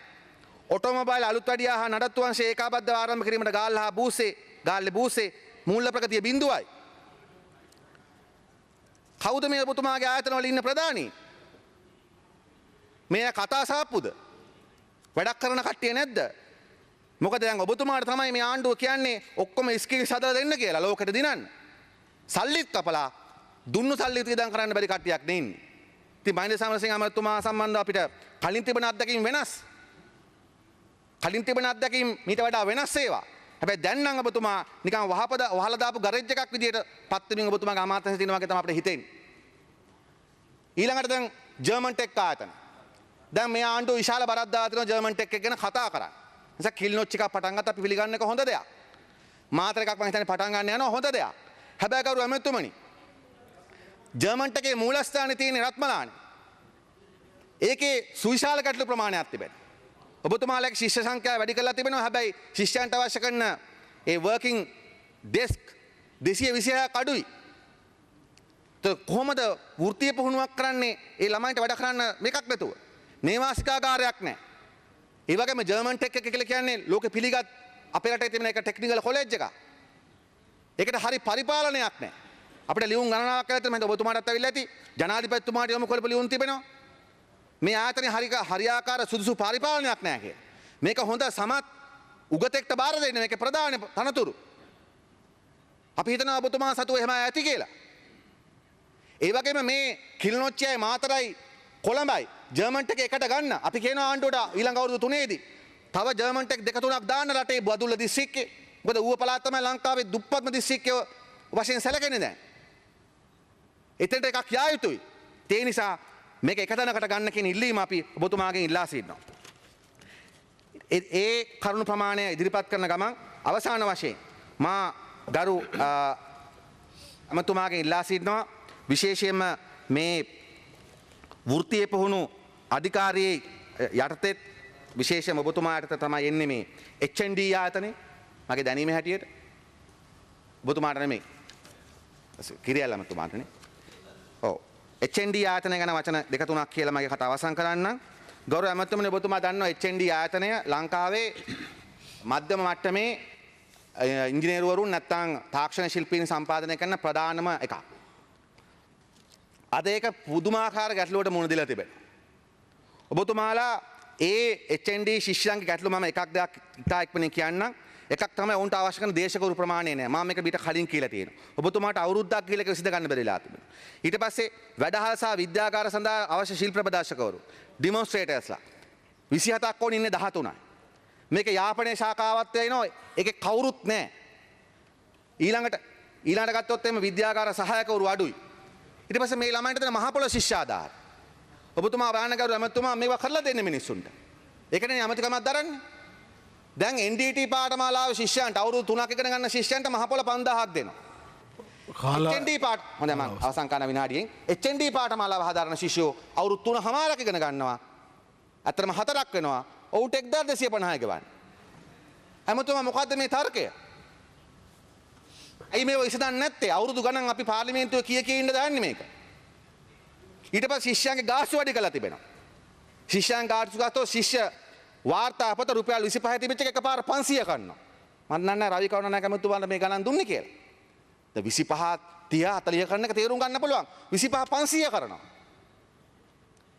ඔටෝමොබයිල් අලුත් වැඩියා හා නඩත්තු වංශය ඒකාබද්ධව ආරම්භ කිරීමට ගාල්ලේ බූසේ මූල්‍ය ප්‍රගතිය බිඳුවයි. කවුද මේ ඔබතුමාගේ ආයතන වල ඉන්න ප්‍රධානී? මේ කතා සාප්පුද? වැඩක් කරන කට්ටිය නැද්ද? මොකද දැන් ඔබතුමාට තමයි මේ ආණ්ඩුව කියන්නේ ඔක්කොම ස්කිල්ස් හදලා දෙන්න කියලා ලෝකෙට දිනන්න. සල්ලිත් කපලා දුන්නු සල්ලිත් වියදම් කරන්න බැරි කට්ටියක් නේ ඉන්නේ. ඉතින් මහින්ද සමරසිංහ අමාත්‍යතුමා සම්බන්ධව අපිට කලින් තිබෙන අත්දැකීම් වෙනස්. කලින් තිබෙන අත්දැකීම් මීට වඩා වෙනස් ඒවා. හැබැයි දැන් නම් ඔබතුමා නිකන් වහලා දාපු ගරේජ් එකක් විදියට පත් වෙමින් ඔබතුමාගේ අමාත්‍යාංශ තියෙනවා වගේ තමයි අපිට හිතෙන්නේ. ඊළඟට දැන් ජර්මන් ටෙක් ආයතන. දැන් මේ ආණ්ඩුව විශාල බරක් දාලා තියෙනවා ජර්මන් ටෙක් එක ගැන කතා කරන්න. නිසා කිල්නොච් එකක් පටන් ගත්ත අපි පිළිගන්න එක හොඳ දෙයක්. මාතර එකක් මම හිතන්නේ පටන් ගන්න යනවා හොඳ දෙයක්. හැබැයි කවුරු ඇමතුමනි ජර්මන් ටෙකේ මූලස්ථානේ තියෙන රත්මලානේ. ඒකේ සුවිශාල ගැටලු ප්‍රමාණයක් තිබෙනවා. ඔබතුමාලගේ ශිෂ්‍ය සංඛ්‍යාව වැඩි කරලා තිබෙනවා. හැබැයි ශිෂ්‍යයන්ට අවශ්‍ය කරන ඒ වර්කින් ඩෙස්ක් 226ක් අඩුයි. කොහොමද වෘත්තීය පුහුණුවක් කරන්නේ ඒ ළමයින්ට වැඩ කරන්න මේකක් නැතුව? නේවාසිකාගාරයක් නැහැ. ඒ වගේම ජර්මන් ටෙක් එක කියලා කියන්නේ ලෝකෙ පිළිගත් අපේ රටේ තිබෙන එක ටෙක්නිකල් කොලෙජ් එකක්. ඒකට හරි පරිපාලනයක් නැහැ. අපිට ලියුම් ගණනාවක් කරලා තියෙනවා. මම ඔබතුමාටත් ඇවිල්ලා ඇති. ජනාධිපතිතුමාට යොමු කරපු ලියුම් තිබෙනවා. මේ ආයතනයේ හරියාකාර සුදුසු පරිපාලනයක් නැහැ කියලා. මේක හොඳ සමත් උගතෙක්ට බාර දෙන්න මේකේ ප්‍රධාන තනතුරු. අපි හිතනවා ඔබතුමා සතුව එහෙම ඇති කියලා. ඒ වගේම මේ කිලිනොච්චියයි මාතරයි කොළඹයි ජර්මන් ටෙක් එකට ගන්න. අපි කියනවා ආණ්ඩුවට ඊළඟ අවුරුදු 3ේදී තව ජර්මන් ටෙක් දෙක තුනක් දාන්න රටේ බදුල්ල දිස්ත්‍රික්කේ. මොකද ඌව පළාත තමයි ලංකාවේ දුප්පත්ම දිස්ත්‍රික්කය වශයෙන් සැලකෙන්නේ දැන්. එතනට එකක් යා යුතුයි. ඒ නිසා මේක එක තැනකට ගන්න කියන ඉල්ලීම අපි ඔබතුමාගෙන් ඉල්ලා සිටිනවා. ඒ කරුණු ප්‍රමාණය ඉදිරිපත් කරන ගමන් අවසාන වශයෙන් මා ගරු අමතුමාගෙන් ඉල්ලා සිටිනවා විශේෂයෙන්ම මේ වෘත්තීය පුහුණු අධිකාරියේ යටතේ විශේෂයෙන්ම ඔබතුමාට තමයි එන්නේ මේ HND ආයතනේ මගේ දැනීම හැටියට ඔබතුමාට නෙමෙයි කිරියල් අමතුමාටනේ. ඔව් HND ආයතනය ගැන වචන දෙක තුනක් කියලා මගේ කතාව අවසන් කරන්නම්. ගෞරව ඇමතුමනි ඔබතුමා දන්නවා HND ආයතනය ලංකාවේ මධ්‍යම මට්ටමේ ඉංජිනේරුවරුන් නැත්නම් තාක්ෂණ ශිල්පීන් සම්පාදනය කරන ප්‍රධානම එකක්. අද ඒක පුදුමාකාර ගැටලුවට මුහුණ දීලා තිබෙනවා. ඔබතුමාලා ඒ HND ශිෂ්‍යයන්ගේ ගැටලු මම එකක් දෙකක් ඉතා ඉක්මනින් කියන්නම්. එකක් තමයි ඔවුන්ට අවශ්‍ය කරන දේශකවරු ප්‍රමාණය නෑ. මම මේක පිට කලින් කියලා තියෙනවා. ඔබතුමාට අවුරුද්දක් කියලා ඒක විසඳ ගන්න බැරිලා තිබෙනවා. ඊට පස්සේ වැඩහල් සහ විද්‍යාගාර සඳහා අවශ්‍ය ශිල්ප ප්‍රදර්ශකවරු ඩිමොන්ස්ට්‍රේටර්ස්ලා 27ක් ඕනේ ඉන්නේ 13යි. මේක යාපනයේ ශාඛාවක් තියෙනවා. ඒකේ කවුරුත් නෑ. ඊළඟට ගත්තොත් එimhe විද්‍යාගාර සහායකවරු අඩුයි. ඊට පස්සේ මේ ළමයින්ට දෙන මහ පොළ ශිෂ්‍යාධාර. ඔබතුමා බානගරු ඇමතුමා මේවා කරලා දෙන්න මිනිස්සුන්ට. ඒකනේ අමතිකමක් දරන්නේ. දැන් NDT පාඨමාලාවේ ශිෂ්‍යයන්ට අවුරුදු 3ක් ඉගෙන ගන්න ශිෂ්‍යයන්ට මහ පොළ 5000ක් දෙනවා. HND පාඨ හොඳයි මම අවසන් කරන විනාඩියෙන් HND පාඨමාලාව හදාරන ශිෂ්‍යෝ අවුරුදු 3මාරක් ඉගෙන ගන්නවා. අතරම 4ක් වෙනවා. ඔවුන්ට 1250 ගෙවන්න. ඇමතුමා මොකද්ද මේ තර්කය? ඇයි මේව විසඳන්නේ නැත්තේ? අවුරුදු ගණන් අපි පාර්ලිමේන්තුවේ කිය ඉන්න දාන්නේ මේක. ඊට පස්සේ ශිෂ්‍යයන්ගේ ගාස්තු වැඩි කළා තිබෙනවා. ශිෂ්‍යයන් ගාස්තු ගත්තොත් ශිෂ්‍ය වාර්තා පොත රුපියල් 25 තිබෙච්ච එක එකපාර 500 කරනවා. මම දන්නේ රවි කරුණානායක ඇමතුමාට මේ ගණන් දුන්නේ කියලා. දැන් 25 30 40 කරන එක තේරුම් ගන්න පුළුවන්. 25 500 කරනවා.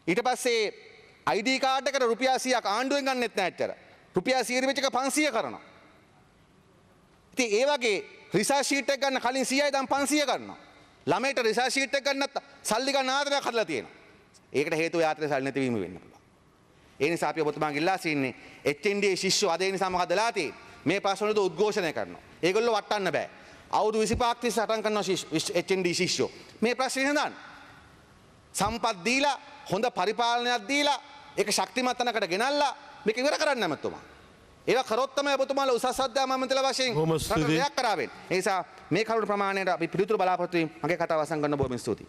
ඊට පස්සේ ID කාඩ් එකට රුපියල් 100ක් ආණ්ඩුවෙන් ගන්නෙත් නැහැ ඇත්තට. රුපියල් 100 තිබෙච්ච එක 500 කරනවා. ඉතින් ඒ වගේ රිසර්ච් ෂීට් එක ගන්න කලින් 100යි දැන් 500 කරනවා. ළමයට රිසර්ච් ෂීට් එක ගන්නත් සල්ලි ගන්න ආදරයක් හදලා තියෙනවා. ඒකට හේතුව යාත්‍රා සල්ලි නැතිවීම වෙන්න පුළුවන්. ඒ නිසා අපි ඔබතුමාගෙන් ඉල්ලා සිටින්නේ HND ශිෂ්‍යෝ අද ඒ නිසා මොකද වෙලා තියෙන්නේ? මේ ප්‍රශ්න වලට උද්ඝෝෂණය කරනවා. ඒගොල්ලෝ වටන්න බෑ. අවුරුදු 25ක් තිස්සේ සටන් කරනවා HND ශිෂ්‍යෝ. මේ ප්‍රශ්නේ නේද? සම්පත් දීලා හොඳ පරිපාලනයක් දීලා ඒක ශක්තිමත් තැනකට ගෙනල්ලා මේක ඉවර කරන්න නැමතුමා. ඒවා කරොත් තමයි ඔබතුමාලා උසස් අධ්‍යාපන මන්ත්‍රීලා වශයෙන් රටට දෙයක් කරා වෙන්නේ. ඒ නිසා මේ කරුණු ප්‍රමාණයට අපි පිළිතුරු බලාපොරොත්තු වෙමින් මගේ කතාව අවසන් කරන්න බොහොම ස්තුතියි.